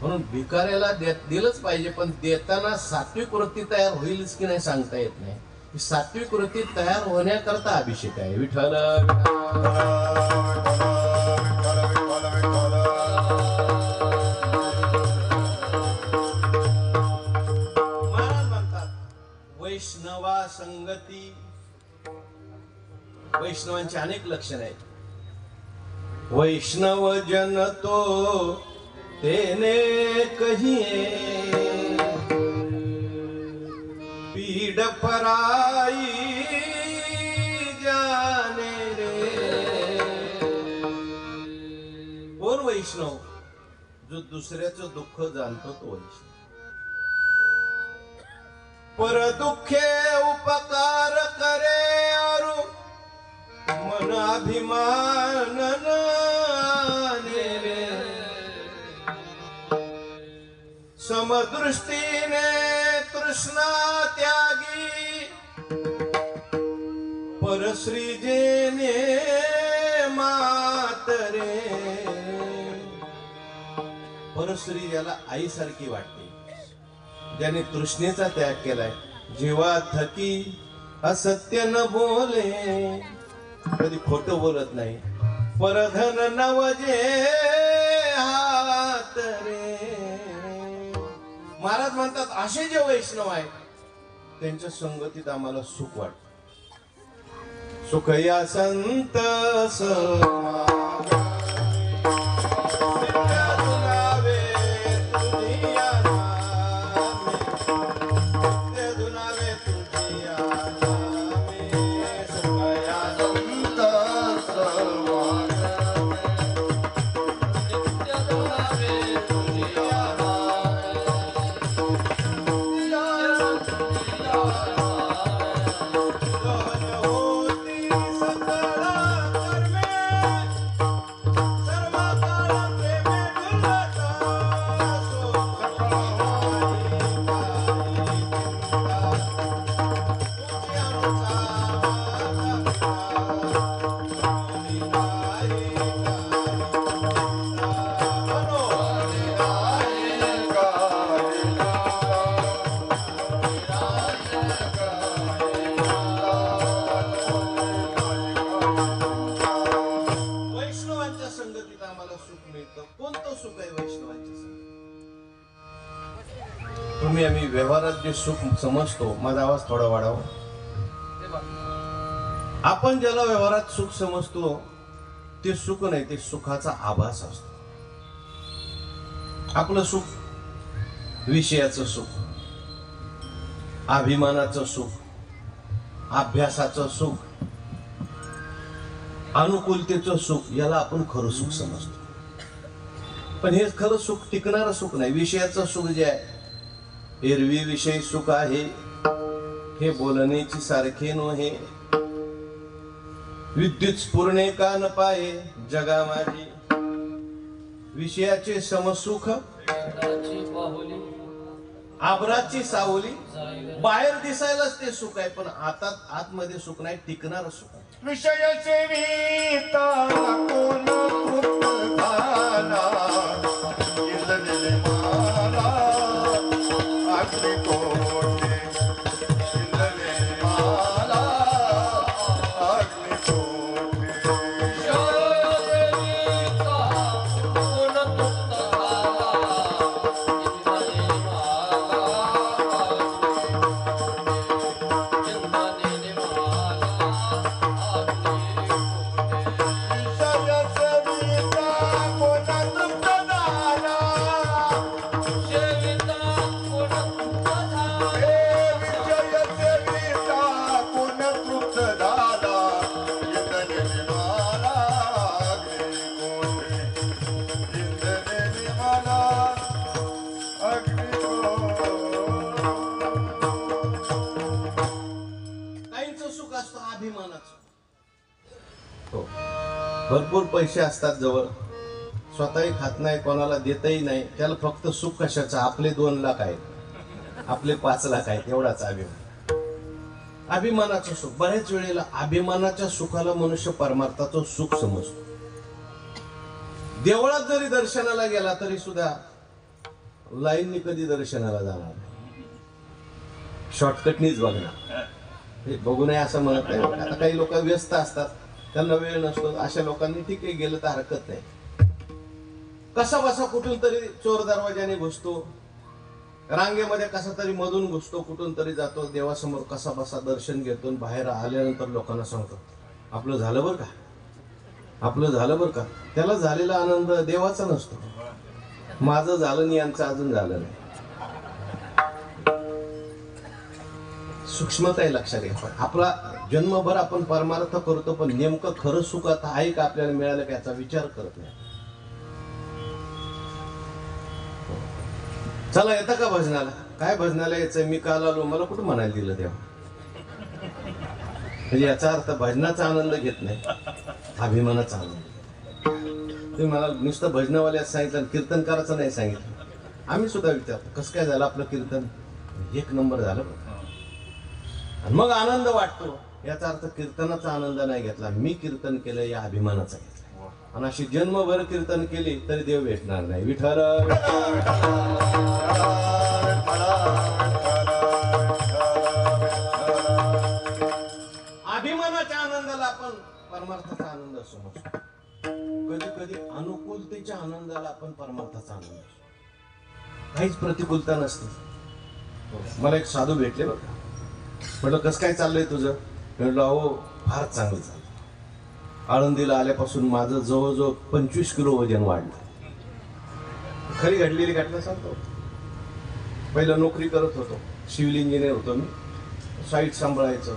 म्हणून भिकाऱ्याला दिलंच पाहिजे, पण देताना सात्विक वृत्ती तयार होईलच की नाही सांगता येत नाही. ही सात्विक वृत्ती तयार होण्याकरता अभिषेक आहे. विठ्ठल महाराज म्हणतात वैष्णवा संगती. वैष्णवांची अनेक लक्षणं आहेत. वैष्णव जन तो तेने कहिए, पीड पराई जाने रे. कोण वैष्णव? जो दुसऱ्याचं दुःख जाणतो तो वैष्णव. पर दुःखे उपकार करे और मन अभिमान रे. समदृष्टीने तृष्णा त्यागी परश्री जेने मातरे. परश्री ज्याला आईसारखी वाटते, ज्याने तृष्णेचा त्याग केलाय. जीवा थकी असत्य न बोले, कधी खोटं बोलत नाही. परधन नवजे हात रे. महाराज म्हणतात असे जे वैष्णव आहेत त्यांच्या संगतीत आम्हाला सुख वाटतं. सुख या संत समागमे, धुनावे तुझिया नामे, धुनावे तुझिया नामे. सुख या संत तुम्ही आम्ही व्यवहारात जे सुख समजतो. माझा आवाज थोडा वाढावा. आपण ज्याला व्यवहारात सुख समजतो ते सुख नाही, ते सुखाचा आभास असतो. आपलं सुख विषयाचं सुख, अभिमानाचं सुख, अभ्यासाचं सुख, अनुकूलतेचं सुख, याला आपण खरं सुख समजतो. पण हे खरं सुख टिकणारं सुख नाही. विषयाचं सुख जे आहे, एरवी विषय सुख आहे हे बोलण्याची सारखे नव्हे. विद्युत स्फुरणे का न पाये जगा माझी, विषयाचे समसुख आभराची सावली. बाहेर दिसायलाच ते सुख आहे, पण आता आतमध्ये सुख नाही, टिकणारं सुख आहे. विषय सेविता कोण तृप्त झाला, इजलेले माला आखरी कोटे, इजलेले माला आखरी कोटे. भरपूर पैसे असतात जवळ, स्वतःही खात नाही, कोणाला देतही नाही, त्याला फक्त सुख कशाचं, आपले 2 लाख आहेत, आपले 5 लाख आहेत, एवढाच अभिमान. अभिमानाचं सुख. बऱ्याच वेळेला अभिमानाच्या सुखाला मनुष्य परमार्थाचं सुख समजतो. देवळात जरी दर्शनाला गेला तरी सुद्धा लाईननी कधी दर्शनाला जाणार नाही, शॉर्टकटनीच बघणार. हे बघू नये असं म्हणत नाही. आता काही लोक व्यस्त असतात, त्यांना वेळ नसतो, अशा लोकांनी ठीक आहे गेलं तर हरकत नाही. कसा बसा कुठून तरी चोर दरवाजाने घुसतो, रांगेमध्ये कसा तरी मधून घुसतो, कुठून तरी जातो, देवासमोर कसा बसा दर्शन घेतो, बाहेर आल्यानंतर लोकांना सांगतो आपलं झालं बरं का, आपलं झालं बरं का. त्याला झालेला आनंद देवाचा नसतो. माझं झालं नाही, यांचं अजून झालं नाही. सूक्ष्मता आहे लक्षात घ्या. आपला जन्मभर आपण परमार्थ करतो, पण नेमकं खरं सुख आता आहे का आपल्याला मिळालं का याचा विचार करत नाही. चला येतं का भजनाला? काय भजनाला यायचं? मी काल आलो, मला कुठं म्हणायला दिलं तेव्हा. म्हणजे याचा अर्थ भजनाचा आनंद घेत नाही, अभिमानाचा आनंद. तुम्ही मला नुसतं भजनावाल्याच सांगितलं, कीर्तनकाराचं नाही सांगितलं. आम्ही सुद्धा विचारतो कसं काय झालं आपलं कीर्तन? एक नंबर झालं बरं. आणि मग आनंद वाटतो. याचा अर्थ कीर्तनाचा आनंद नाही घेतला, मी कीर्तन केलं या अभिमानाचा घेतला. आणि अशी जन्मभर कीर्तन केली तरी देव भेटणार नाही. विठ्ठल अभिमानाच्या आनंदाला आपण परमार्थाचा आनंद समजतो. कधी कधी अनुकूलतेच्या आनंदाला आपण परमार्थाचा आनंद असतो. काहीच प्रतिकूलता नसते. मला एक साधू भेटले बघा. म्हटलं कसं काय चाललंय तुझं? म्हटलं अहो फार चांगलं चाललं. आळंदीला आल्यापासून माझं जवळजवळ 25 किलो वजन वाढलं. खरी घडलेली घटना सांगतो. पहिलं नोकरी करत होतो, सिव्हिल इंजिनियर होतो मी. साईट सांभाळायचं,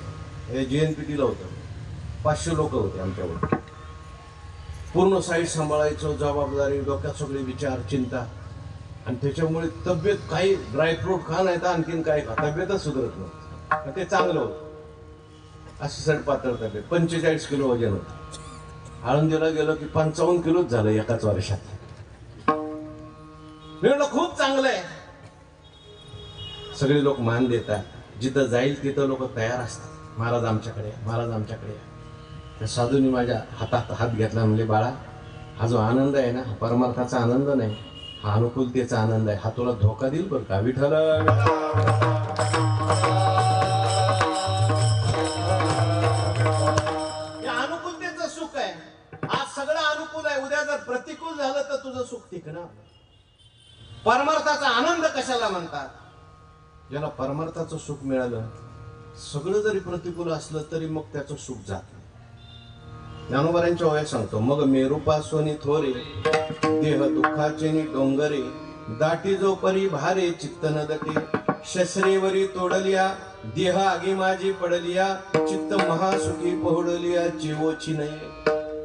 हे JNPTला होतं. 500 लोक होते आमच्यावर. पूर्ण साईट सांभाळायचं, जबाबदारी, डोक्यात सगळे विचार, चिंता. आणि त्याच्यामुळे तब्येत काही ड्रायफ्रूट खा नाही तर आणखीन काय खा, तब्येतच सुधारत नव्हती. ते चांगलं होतं. अशी सडपातळ तब्येत, 45 किलो वजन होतं. आळंदीला गेलो की 55 किलोच झालं एकाच वर्षात. मी म्हटलं खूप चांगलं आहे. सगळे लोक मान देतात, जिथं जाईल तिथं लोक तयार असतात. महाराज आमच्याकडे, महाराज आमच्याकडे. त्या साधूंनी माझ्या हातात हात घेतला, म्हणजे बाळा हा जो आनंद आहे ना, हा परमार्थाचा आनंद नाही, हा अनुकूलतेचा आनंद आहे. हा तुला धोका देईल बरं का. विठ्ठल अनुकूलतेचं सुख आहे. आज सगळं अनुकूल आहे, उद्या जर प्रतिकूल झालं तर तुझं सुख टिकणार. परमार्थाचा आनंद कशाला म्हणतात? ज्याला परमार्थाचं सुख मिळालं, सगळं जरी प्रतिकूल असलं तरी मग त्याचं सुख जात नाही. ज्ञानोबारांच्या ओव्या सांगतो. मग मेरूपासोनी थोरे, देह दुःखाचे नि डोंगरे, दाटी जो परी भारे, चित्त न दटे, शस्त्रेवरी तोडलिया, देह आगी माझी पडलिया, चित्त महासुखी पोहडलिया, जीवोची नाही.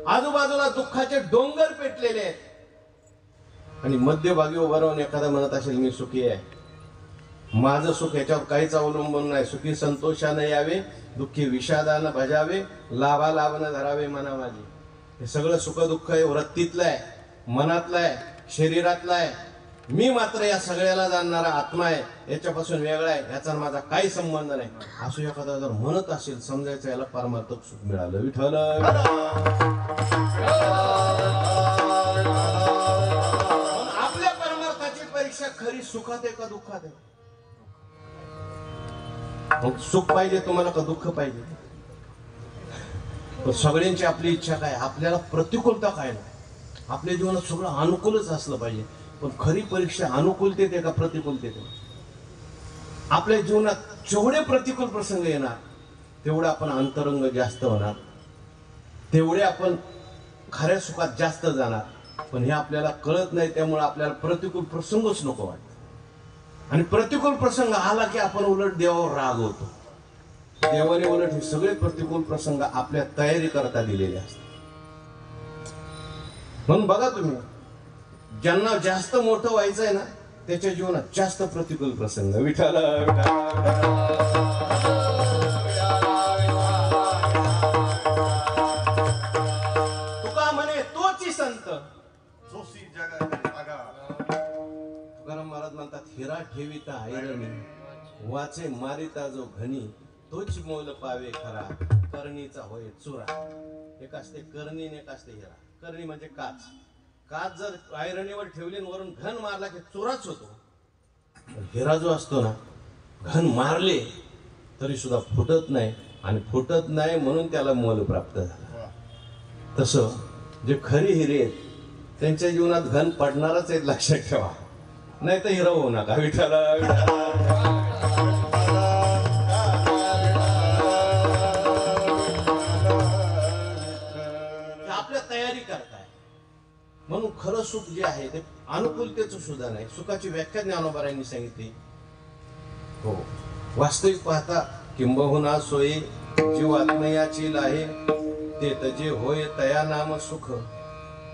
आजूबाजूला दुःखाचे डोंगर पेटलेले आहेत. आणि मध्यभागी उभा राहून एखादा म्हणत असेल मी सुखी आहे, माझं सुख याच्यावर काहीच अवलंबून नाही, सुखी संतोषाने यावे, दुःखी विषादानं भजावे, लाभा लाभनं धरावे मना माझी. हे सगळं सुख दुःख हे वृत्तीतलं आहे, मनातलं आहे, शरीरातलं आहे. मी मात्र या सगळ्याला जाणणारा आत्मा आहे, याच्यापासून वेगळा आहे, याचा माझा काही संबंध नाही. असं एखादा जर म्हणत असेल, समजायचं याला परमार्थक सुख मिळालं. विठ्ठल आपल्या परमार्थाची परीक्षा खरी सुखात आहे का दुःखात आहे? मग सुख पाहिजे तुम्हाला का दुःख पाहिजे? पण सगळ्यांची आपली इच्छा काय? आपल्याला प्रतिकूलता काय नाही, आपल्या जीवनात सगळं अनुकूलच असलं पाहिजे. पण खरी परीक्षा अनुकूलतेत आहे का प्रतिकूलतेत आहे? आपल्या जीवनात जेवढे प्रतिकूल प्रसंग येणार तेवढे आपण अंतरंग जास्त होणार, तेवढे आपण खऱ्या सुखात जास्त जाणार. पण हे आपल्याला कळत नाही, त्यामुळे आपल्याला प्रतिकूल प्रसंगच नको वाटत. आणि प्रतिकूल प्रसंग आला की आपण उलट देवावर राग होतो. देवाने उलट हे सगळे प्रतिकूल प्रसंग आपल्या तयारी करता दिलेले असतात. म्हणून बघा तुम्ही, ज्यांना जास्त मोठं व्हायचं आहे ना, त्याच्या जीवनात जास्त प्रतिकूल प्रसंग. विठ्ठल तुका म्हणे तोची संत जोशी जगाचे आगा. तुकाराम महाराज म्हणतात, हिरा ठेविता ऐरणी, वाचे मारिता जो घनी, तोच मोल पावे खरा, करणीचा होय चुरा. एक असते करणी, एक असते हिरा. करणी म्हणजे काच, काच जर आयरणीवर ठेवली आणि वरून घन मारला की चुराच होतो. पण हिरा जो असतो ना, घन मारले तरी सुद्धा फुटत नाही, आणि फुटत नाही म्हणून त्याला मोल प्राप्त झाला. तसं जे खरे हिरे आहेत त्यांच्या जीवनात घन पडणारच आहेत, लक्षात ठेवा. नाही तर हिरा होऊ नका. विठाला आपल्या तयारी करताय म्हणून खरं सुख जे आहे ते अनुकूलतेचं सुद्धा नाही. सुखाची व्याख्या ज्ञानोबारायांनी सांगितली. हो, वास्तविक पाहता किंबहुना सोयी जीव आत्मयाची आहे, ते तजे होय तया नाम सुख.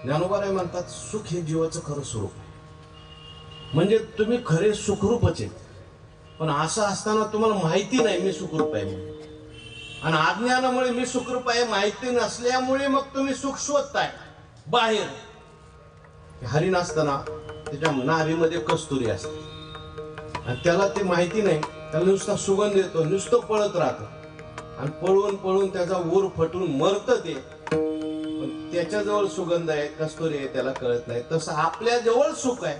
ज्ञानोबाराय म्हणतात सुख हे जीवाचं खरं स्वरूप आहे. म्हणजे तुम्ही खरे सुखरूपच आहेत, पण असं असताना तुम्हाला माहिती नाही मी सुखरूप आहे म्हणून. आणि अज्ञानामुळे मी सुखरूप आहे माहिती नसल्यामुळे मग तुम्ही सुख शोधताय बाहेर. हरिण असताना त्याच्या नाभीमध्ये कस्तुरी असते आणि त्याला ते माहिती नाही, त्याला नुसता सुगंध येतो, नुसतं पळत राहतं आणि पळून पळून त्याचा ऊर फटून मरतं ते. पण त्याच्याजवळ सुगंध आहे, कस्तुरी आहे, त्याला कळत नाही. तसं आपल्या जवळ सुख आहे,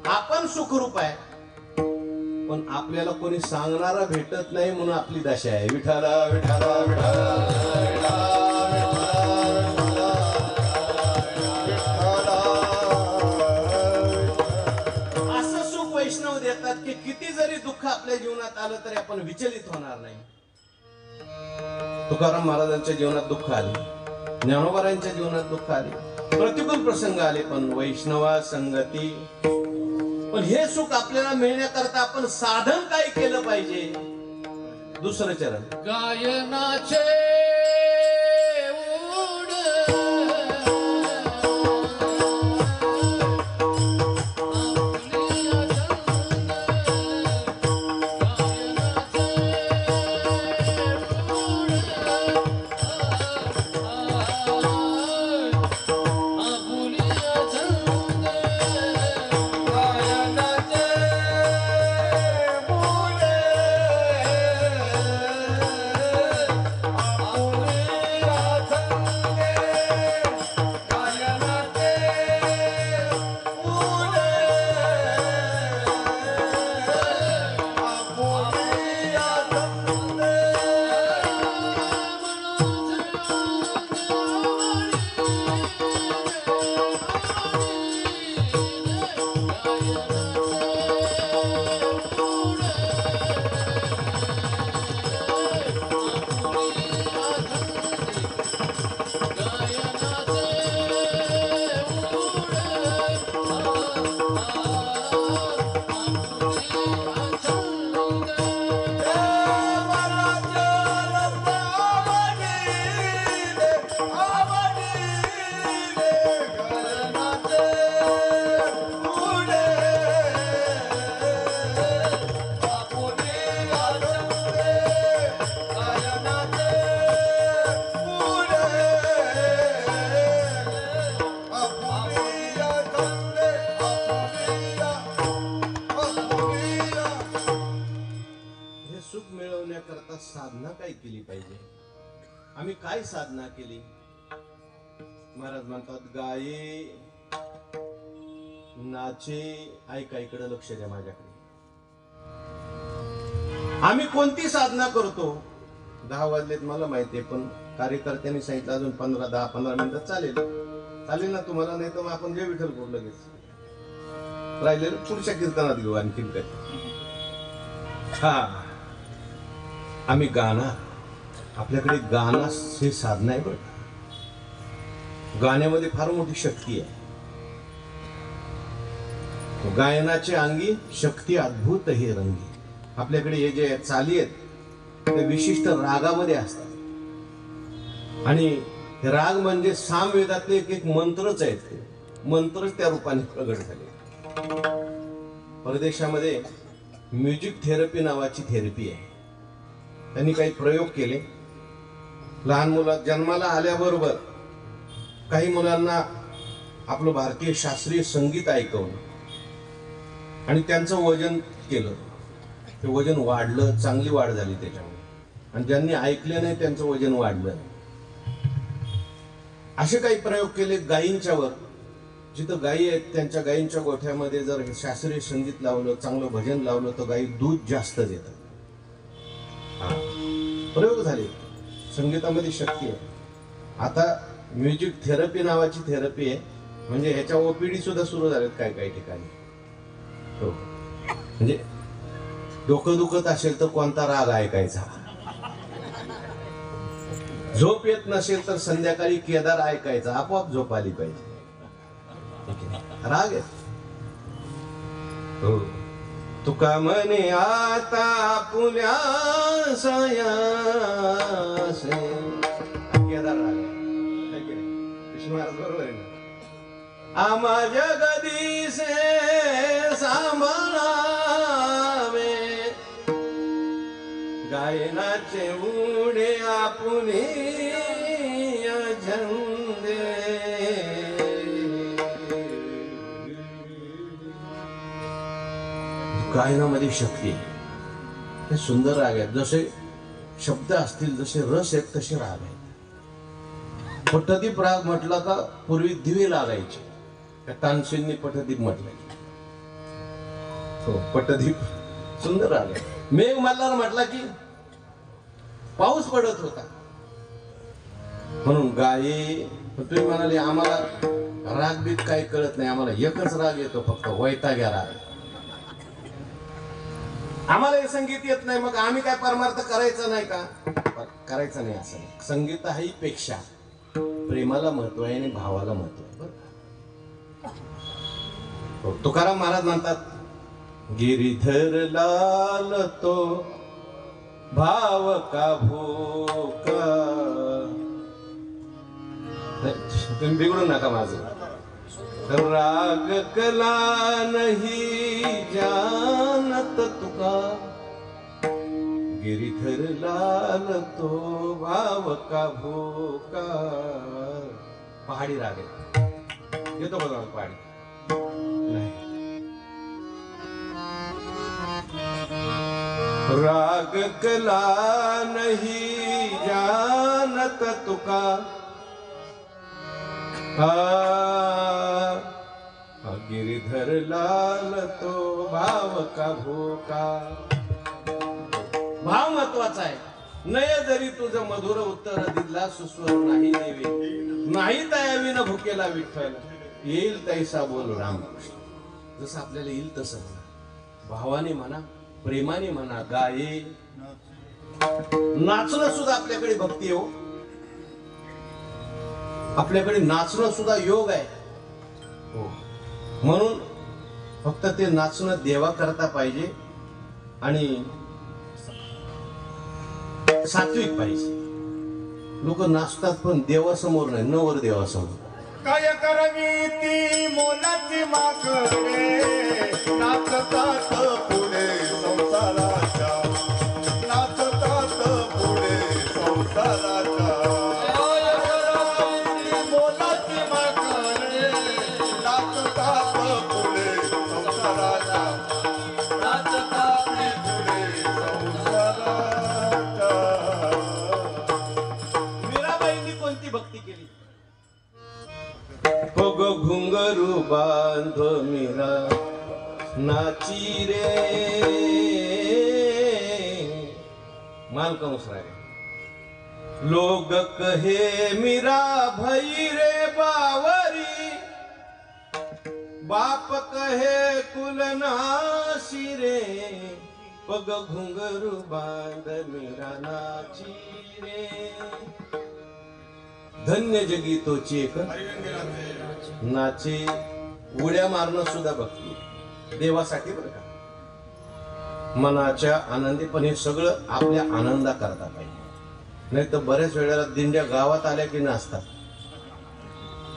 आपण सुखरूप आहे, पण आपल्याला कोणी सांगणारा भेटत नाही म्हणून आपली दशा आहे. विठाला विठाला विठाला असं सुख वैष्णव देतात की किती जरी दुःख आपल्या जीवनात आलं तरी आपण विचलित होणार नाही. तुकाराम महाराजांच्या जीवनात दुःख आले, ज्ञानोबारायांच्या जीवनात दुःख आले, प्रतिकूल प्रसंग आले, पण वैष्णवा संगती. पण हे सुख आपल्याला मिळण्याकरता आपण साधन काय केलं पाहिजे? दुसरं चरण गायनाचे ओढ साधना काय केली पाहिजे? आम्ही काय साधना केली? महाराज म्हणतात गाये नाचे. ऐका, इकडे लक्ष द्या माझ्याकडे. आम्ही कोणती साधना करतो? 10 वाजलेत मला माहितीये, पण कार्यकर्त्यांनी सांगितलं अजून 10-15 मिनिटं चालेल ना तुम्हाला? नाही तर मग आपण जे विठ्ठल करू लगेच. राहिलेलं पुढच्या कीर्तनात घेऊ आणखीन काय. हा, आम्ही गाणं, आपल्याकडे गाणं हे साधना आहे बरं. गाण्यामध्ये फार मोठी शक्ती आहे. गायनाचे अंगी शक्ती अद्भुत हे रंगी. आपल्याकडे हे जे चाली आहेत ते विशिष्ट रागामध्ये असतात, आणि हे राग म्हणजे सामवेदातले एक मंत्रच आहेत. ते मंत्रच त्या रूपाने प्रगट झाले. परदेशामध्ये म्युझिक थेरपी नावाची थेरपी आहे. त्यांनी काही प्रयोग केले. लहान मुलं जन्माला आल्याबरोबर काही मुलांना आपलं भारतीय शास्त्रीय संगीत ऐकवलं आणि त्यांचं वजन केलं. ते वजन वाढलं, चांगली वाढ झाली त्याच्यामुळे. आणि ज्यांनी ऐकले नाही त्यांचं वजन वाढलं नाही. असे काही प्रयोग केले गायींच्यावर. जिथं गायी आहेत त्यांच्या गायींच्या गोठ्यामध्ये जर शास्त्रीय संगीत लावलं, चांगलं भजन लावलं तर गायी दूध जास्त देतात. प्रयोग झाले, संगीतामध्ये शक्ती आहे. आता म्युझिक थेरपी नावाची थेरपी आहे, म्हणजे ह्याच्या ओपीडी सुद्धा सुरू झाल्यात काही काही ठिकाणी. हो, म्हणजे डोकं दुखत असेल तर कोणता राग ऐकायचा, झोप येत नसेल तर संध्याकाळी केदार ऐकायचा, आपोआप झोप आली पाहिजे. राग आहे. हो, तुका म्हणे आता पुल्या सायास, केदार राग आहे की नाही? विष्णू महाराज बरोबर आहे ना. आम्हा जगदीशे सांभाळावे, गायनाचे उडे आपुने झंदे. गायनामध्ये शक्ती आहे. हे सुंदर राग आहेत. जसे शब्द असतील, जसे रस आहेत, तसे राग आहेत. पट्टदीप राग म्हटला का पूर्वी दिवे लागायचे, त्या तानसेननी पट्टदीप म्हटलंय. हो, पट्टदीप सुंदर राग आहे. मेघ मल्हार म्हटला की पाऊस पडत होता. म्हणून गाये, तुम्ही म्हणाले आम्हाला राग बीत काही कळत नाही, आम्हाला एकच राग येतो फक्त, वैताग्या राग. आम्हाला हे संगीत येत नाही, मग आम्ही काय परमार्थ करायचा नाही का? करायचं नाही असं नाही. संगीत ही पेक्षा प्रेमाला महत्व आहे आणि भावाला महत्व आहे. बरं, तुकाराम महाराज म्हणतात, गिरीधर लाल तो भाव का भोका. तुम्ही बिघडू नका माझं. राग कला नहीं जानत तुका, गिरीधर लाल तो भाव का भोका. पहाडी राग आहे, येतो बघा पहाडी नाही. राग कला नहीं जानत तुका, गिरिधर लाल तो भाव का भोका. भाव महत्वाचा आहे. नय जरी तुझं मधुर उत्तर दिला, सुस्वर नाही देवे, नाही तयावी न भुकेला विठ्ठल, येईल तैसा बोल रामकृष्ण. जसं आपल्याला येईल तसं म्हणा, भावाने म्हणा, प्रेमाने म्हणा. गाये नाचणं सुद्धा आपल्याकडे भक्ती हो, आपल्याकडे नाचणं सुद्धा योग आहे. हो, म्हणून फक्त ते नाचणं देवा करता पाहिजे आणि सात्विक पाहिजे. लोक नाचतात पण देवासमोर नाही, नवर देवासमोर. काय करावी ती मोलाची मागणे, नाचतात पुढे संसाराच्या, नाचतात पुढे संसाराच्या. मोलाची मागणे, नाचतात पुढे संसाराच्या, नाचतात पुढे संसाराच्या. मीराबाईंनी कोणती भक्ती केली? पग घुंगरू बांध मीरा नाची रे, मालकंस राय. लोग कहे मीरा भई रे बावरी, बाप कहे कुल नासी रे. पग घुंगरू बांध मीरा नाची रे, धन्य जगी तोची एक नाचे. उड्या मारणं सुद्धा भक्ती देवासाठी बरं का. मनाच्या आनंदी, पण हे सगळं आपल्या आनंदा करता पाहिजे. नाही तर बऱ्याच वेळेला दिंड्या गावात आल्या की नाचतात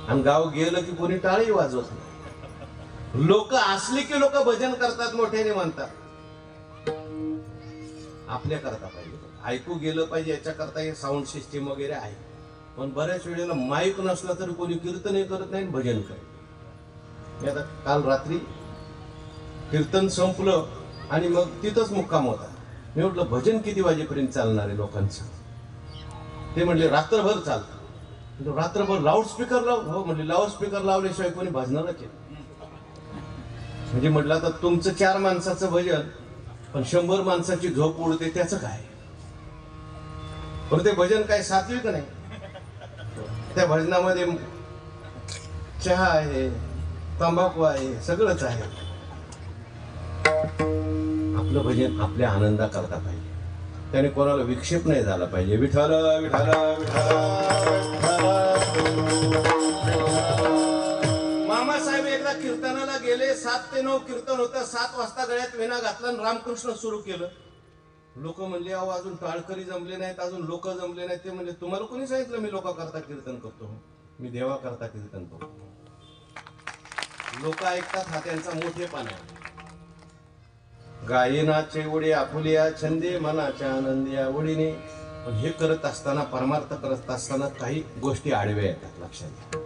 आणि गाव गेलं की कोणी टाळी वाजवत नाही. लोक असली की लोक भजन करतात, मोठ्याने म्हणतात. आपल्या करता पाहिजे, ऐकू गेलं पाहिजे याच्याकरता हे साऊंड सिस्टीम वगैरे आहे. पण बऱ्याच वेळेला माईक नसला तरी कोणी कीर्तनही करत नाही, भजन करत. मी आता काल रात्री कीर्तन संपलं आणि मग तिथंच मुक्काम होता. मी म्हटलं भजन किती वाजेपर्यंत चालणार आहे लोकांचं? ते म्हणले रात्रभर चालतं. रात्रभर लाऊडस्पीकर लाव. हो म्हणले लाऊडस्पीकर लावल्याशिवाय कोणी भजनाला केलं. म्हणजे म्हटलं आता तुमचं 4 माणसाचं भजन पण 100 माणसाची झोप उडते त्याचं काय. पण ते भजन काय सात्विक नाही. त्या भजनामध्ये चहा आहे, तंबाखू आहे, सगळंच आहे. आपलं भजन आपल्या आनंदा करता पाहिजे. त्याने कोणाला विक्षेप नाही झाला पाहिजे. विठ्ठल विठ्ठल मामासाहेब एकदा कीर्तनाला गेले. 7 ते 9 कीर्तन होतं. 7 वाजता गळ्यात वेणा घातला आणि रामकृष्ण सुरू केलं. लोक म्हणले अहो अजून टाळकरी जमले नाहीत, अजून लोक जमले नाहीत. ते म्हणले तुम्हाला कोणी सांगितलं मी लोका करता कीर्तन करतो. मी देवा करता कीर्तन करतो. लोक ऐकतात हा त्यांचा मोठेपणा आहे. गायनाचे ओढे आपुलिया छंदे मनाच्या आनंदिया ओढीने. पण हे करत असताना परमार्थ करत असताना काही गोष्टी आडव्या येतात. लक्षात घ्या.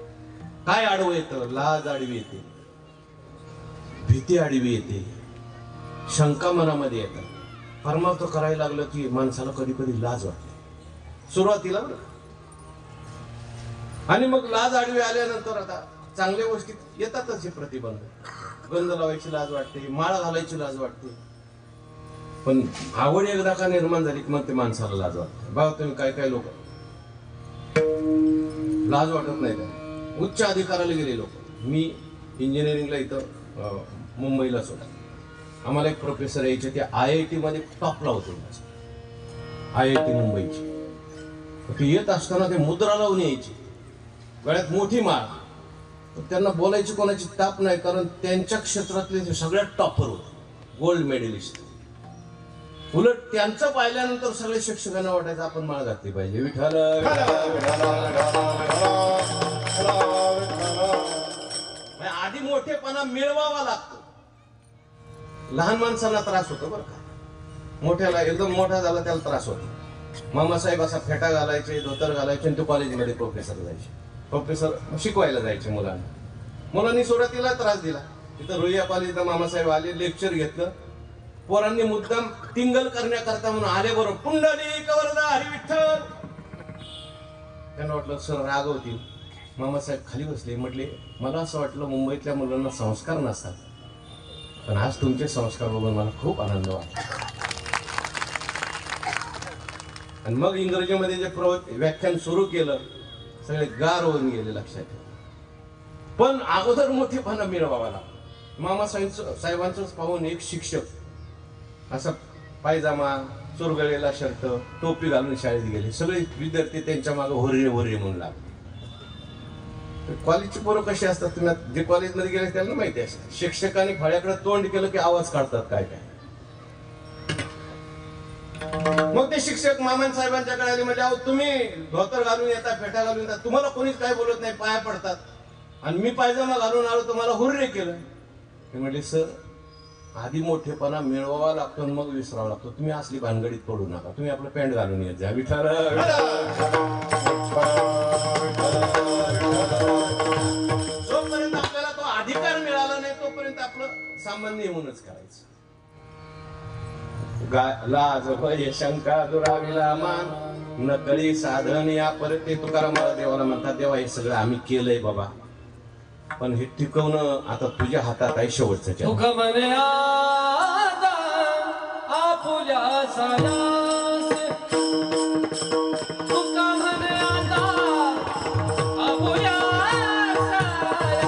काय आडवं येतं? लाज आडवी येते, भीती आडवी येते, शंका मनामध्ये येतात. परमार्थ करायला लागलं की माणसाला कधी कधी लाज वाटते सुरुवातीला बरं. आणि मग लाज आडवी आल्यानंतर आता चांगल्या गोष्टी येतातच हे प्रतिबंध. गंध लावायची लाज वाटते, माळ घालायची लाज वाटते. पण आवड एकदा का निर्माण झाली की मग ते माणसाला लाज वाटते. बघा तुम्ही काय काय लोक लाज वाटत नाही का उच्च अधिकाराला गेले लोक. मी इंजिनिअरिंगला इथं मुंबईलाच होता. आम्हाला एक प्रोफेसर यायचे, ते IIT मध्ये टॉपला होते. IIT मुंबईची. ते येत असताना ते मुद्रा लावून यायचे, गळ्यात मोठी माळ. त्यांना बोलायची कोणाची ताप नाही, कारण त्यांच्या क्षेत्रातले ते सगळ्यात टॉपर होते, गोल्ड मेडलिस्ट. उलट त्यांचं पाहिल्यानंतर सगळे शिक्षकांना वाटायचं आपण माळ घातली पाहिजे. विठ्ठल आधी मोठेपणा मिळवावा लागतो. लहान माणसांना त्रास होतो बरं का. मोठ्याला एकदम मोठा झाला त्याला त्रास होतो. मामासाहेब असा फेटा घालायचे, धोतर घालायचे आणि तो कॉलेजमध्ये प्रोफेसर जायचे. प्रोफेसर शिकवायला जायचे मुलांना. मुलांनी सुरुवातीला त्रास दिला. तिथं रोहिया कॉलेजला मामासाहेब आले, लेक्चर घेतलं. पोरांनी मुद्दाम टिंगल करण्याकरता म्हणून आले बरोबर पुंडलिक वरदा हरी विठ्ठल. त्यांना वाटलं सर रागवतील. मामासाहेब खाली बसले. म्हटले मला असं वाटलं मुंबईतल्या मुलांना संस्कार नसतात, पण आज तुमचे संस्कार बघून मला खूप आनंद वाटला. आणि मग इंग्रजीमध्ये जे व्याख्यान सुरू केलं सगळे गार होऊन गेले. लक्षात ठेवा. पण अगोदर मोठेपणा मिळवावा लागला. मामासाहेबांचं पाहून एक शिक्षक असा पायजामा, चोरगळलेला शर्ट, टोपी घालून शाळेत गेले. सगळे विद्यार्थी त्यांच्या मागे होर्रे होर्रे म्हणून लागले. कॉलेजची पोरं कशी असतात तुम्ही जे कॉलेजमध्ये गेले त्यांना माहिती असतं. शिक्षकांनी फळ्याकडे तोंड केलं की आवाज काढतात काय काय. मग ते शिक्षक मामासाहेबांच्याकडे आले. म्हणजे अहो तुम्ही धोतर घालून येता, फेटा घालून येतात, तुम्हाला कोणीच काय बोलत नाही, पाया पडतात. आणि मी पायजामा घालून आलो तुम्हाला हुर्रे केलं. ते म्हणजे सर आधी मोठेपणा मिळवावा लागतो आणि मग विसरावा लागतो. तुम्ही असली भानगडीत पडू नका. तुम्ही आपलं पॅन्ट घालून येत जा. विठ्ठल जोपर्यंत आपल्याला तो अधिकार मिळाला नाही तोपर्यंत आपलं सामान्य येऊनच करायचं. लाज भय शंका दुराविला मान नकळी साधन या परते. तुकारामाला देवाला म्हणतात देवा हे सगळं आम्ही केलंय बाबा, पण हे टिकवणं आता तुझ्या हातात आहे. शेवटचं तुका म्हणे आता आपुल्या सायास. तुका म्हणे आता आपुल्या सायास.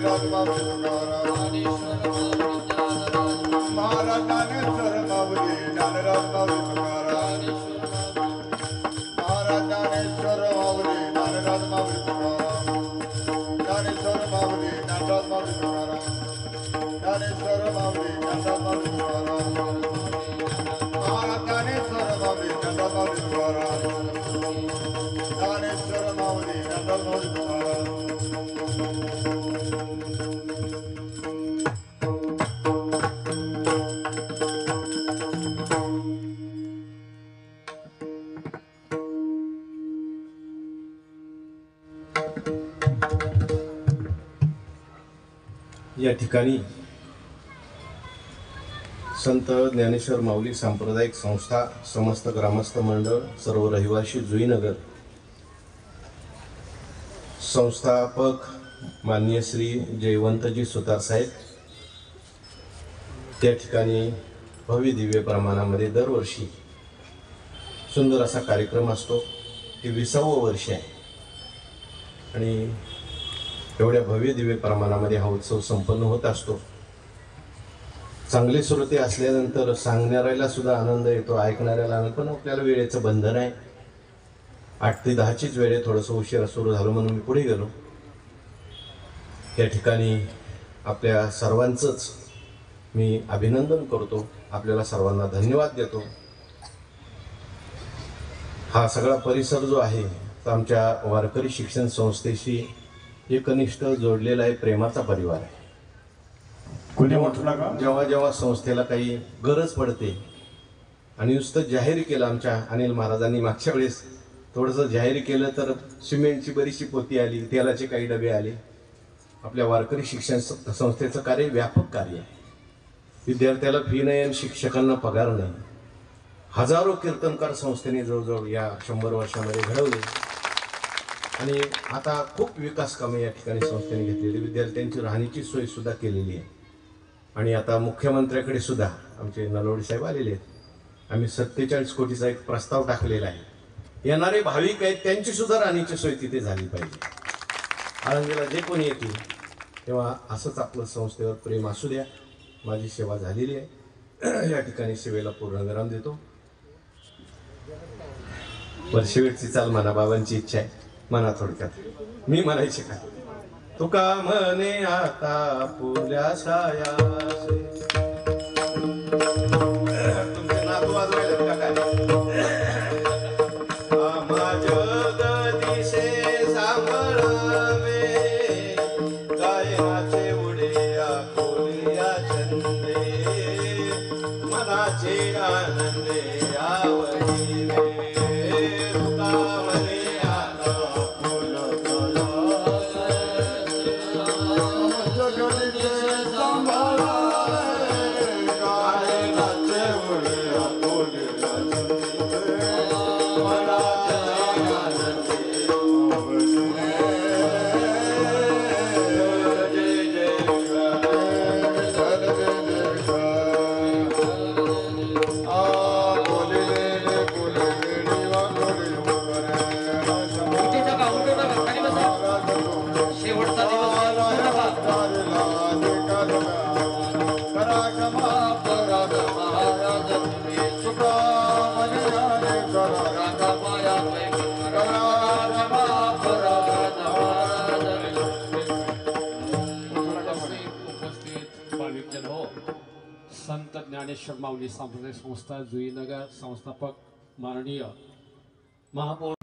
ज्ञानराज माऊली तुकाराम महाराज ज्ञानेश्वर माऊली ज्ञानराज माऊली तुकाराम महाराज ज्ञानेश्वर माऊली ज्ञानराज माऊली तुकाराम ज्ञानेश्वर माऊली ज्ञानराज माऊली तुकाराम ज्ञानेश्वर माऊली ज्ञानराज माऊली तुकाराम महाराज ज्ञानेश्वर माऊली ज्ञानराज माऊली तुकाराम ज्ञानेश्वर माऊली ज्ञानराज माऊली तुकाराम या ठिकाणी संत ज्ञानेश्वर माऊली सांप्रदायिक संस्था, समस्त ग्रामस्थ मंडळ, सर्व रहिवासी जुईनगर, संस्थापक माननीय श्री जयवंतजी सुतार साहेब, त्या ठिकाणी भव्य दिव्य प्रमाणामध्ये दरवर्षी सुंदर असा कार्यक्रम असतो. ते 20वे वर्ष आहे आणि एवढ्या भव्य दिव्य प्रमाणामध्ये हा उत्सव संपन्न होत असतो. चांगले श्रोते असल्यानंतर सांगणाऱ्याला सुद्धा आनंद येतो, ऐकणाऱ्याला आनंद. पण आपल्याला वेळेचं बंधन आहे. 8 ते 10चीच वेळ आहे. थोडंसं उशिरा सुरू झालं म्हणून मी पुढे गेलो. या ठिकाणी आपल्या सर्वांचंच मी अभिनंदन करतो, आपल्याला सर्वांना धन्यवाद देतो. हा सगळा परिसर जो आहे तो आमच्या वारकरी शिक्षण संस्थेशी एकनिष्ठ जोडलेला आहे, प्रेमाचा परिवार आहे. कुणी म्हटलं नका. जेव्हा जेव्हा संस्थेला काही गरज पडते आणि नुसतं जाहीर केलं, आमच्या अनिल महाराजांनी मागच्या वेळेस थोडंसं जाहीर केलं तर सिमेंटची बरीचशी पोती आली, तेलाचे काही डबे आले. आपल्या वारकरी शिक्षण संस्थेचं कार्य व्यापक कार्य आहे. विद्यार्थ्याला फी नाही आणि शिक्षकांना पगार नाही. हजारो कीर्तनकार संस्थेने जवळजवळ या 100 वर्षामध्ये घडवले आणि आता खूप विकास कामे या ठिकाणी संस्थेने घेतलेली. विद्यार्थ्यांची राहण्याची सोय सुद्धा केलेली आहे आणि आता मुख्यमंत्र्याकडे सुद्धा आमचे नलवडे साहेब आलेले आहेत. आम्ही 47 कोटीचा एक प्रस्ताव टाकलेला आहे. येणारे भाविक आहेत त्यांची सुद्धा राहण्याची सोय तिथे झाली पाहिजे. आळंदीला जे कोणी येतील तेव्हा असंच आपलं संस्थेवर प्रेम असू द्या. माझी सेवा झालेली आहे. या ठिकाणी सेवेला पूर्णविराम देतो. वर्षवेळची चाल म्हणा, बाबांची इच्छा आहे म्हणा. थोडक्यात मी म्हणायचे काय, तुका म्हणे आता फुल्या सायासे. तुमचे नातू वाजवायला का काय? आम्हा जगदीशे सांभाळावे, गायनाचे उडे आपुल्या छंदे, मनाचे आनंदे आवडीने. तुका म्हणे आता फुल जगदीशे सांभाळावे, गायनाचे उडे आपुल्या छंदे, मनाचे आनंदे आवडीने. उठीचा का उठू नका, खाली बसा. शेवटचा दिवस उठू नका. उपस्थित भाविकजन हो, संत ज्ञानेश्वर माऊली सांप्रदायिक संस्था जुईनगर, संस्थापक माननीय महापौर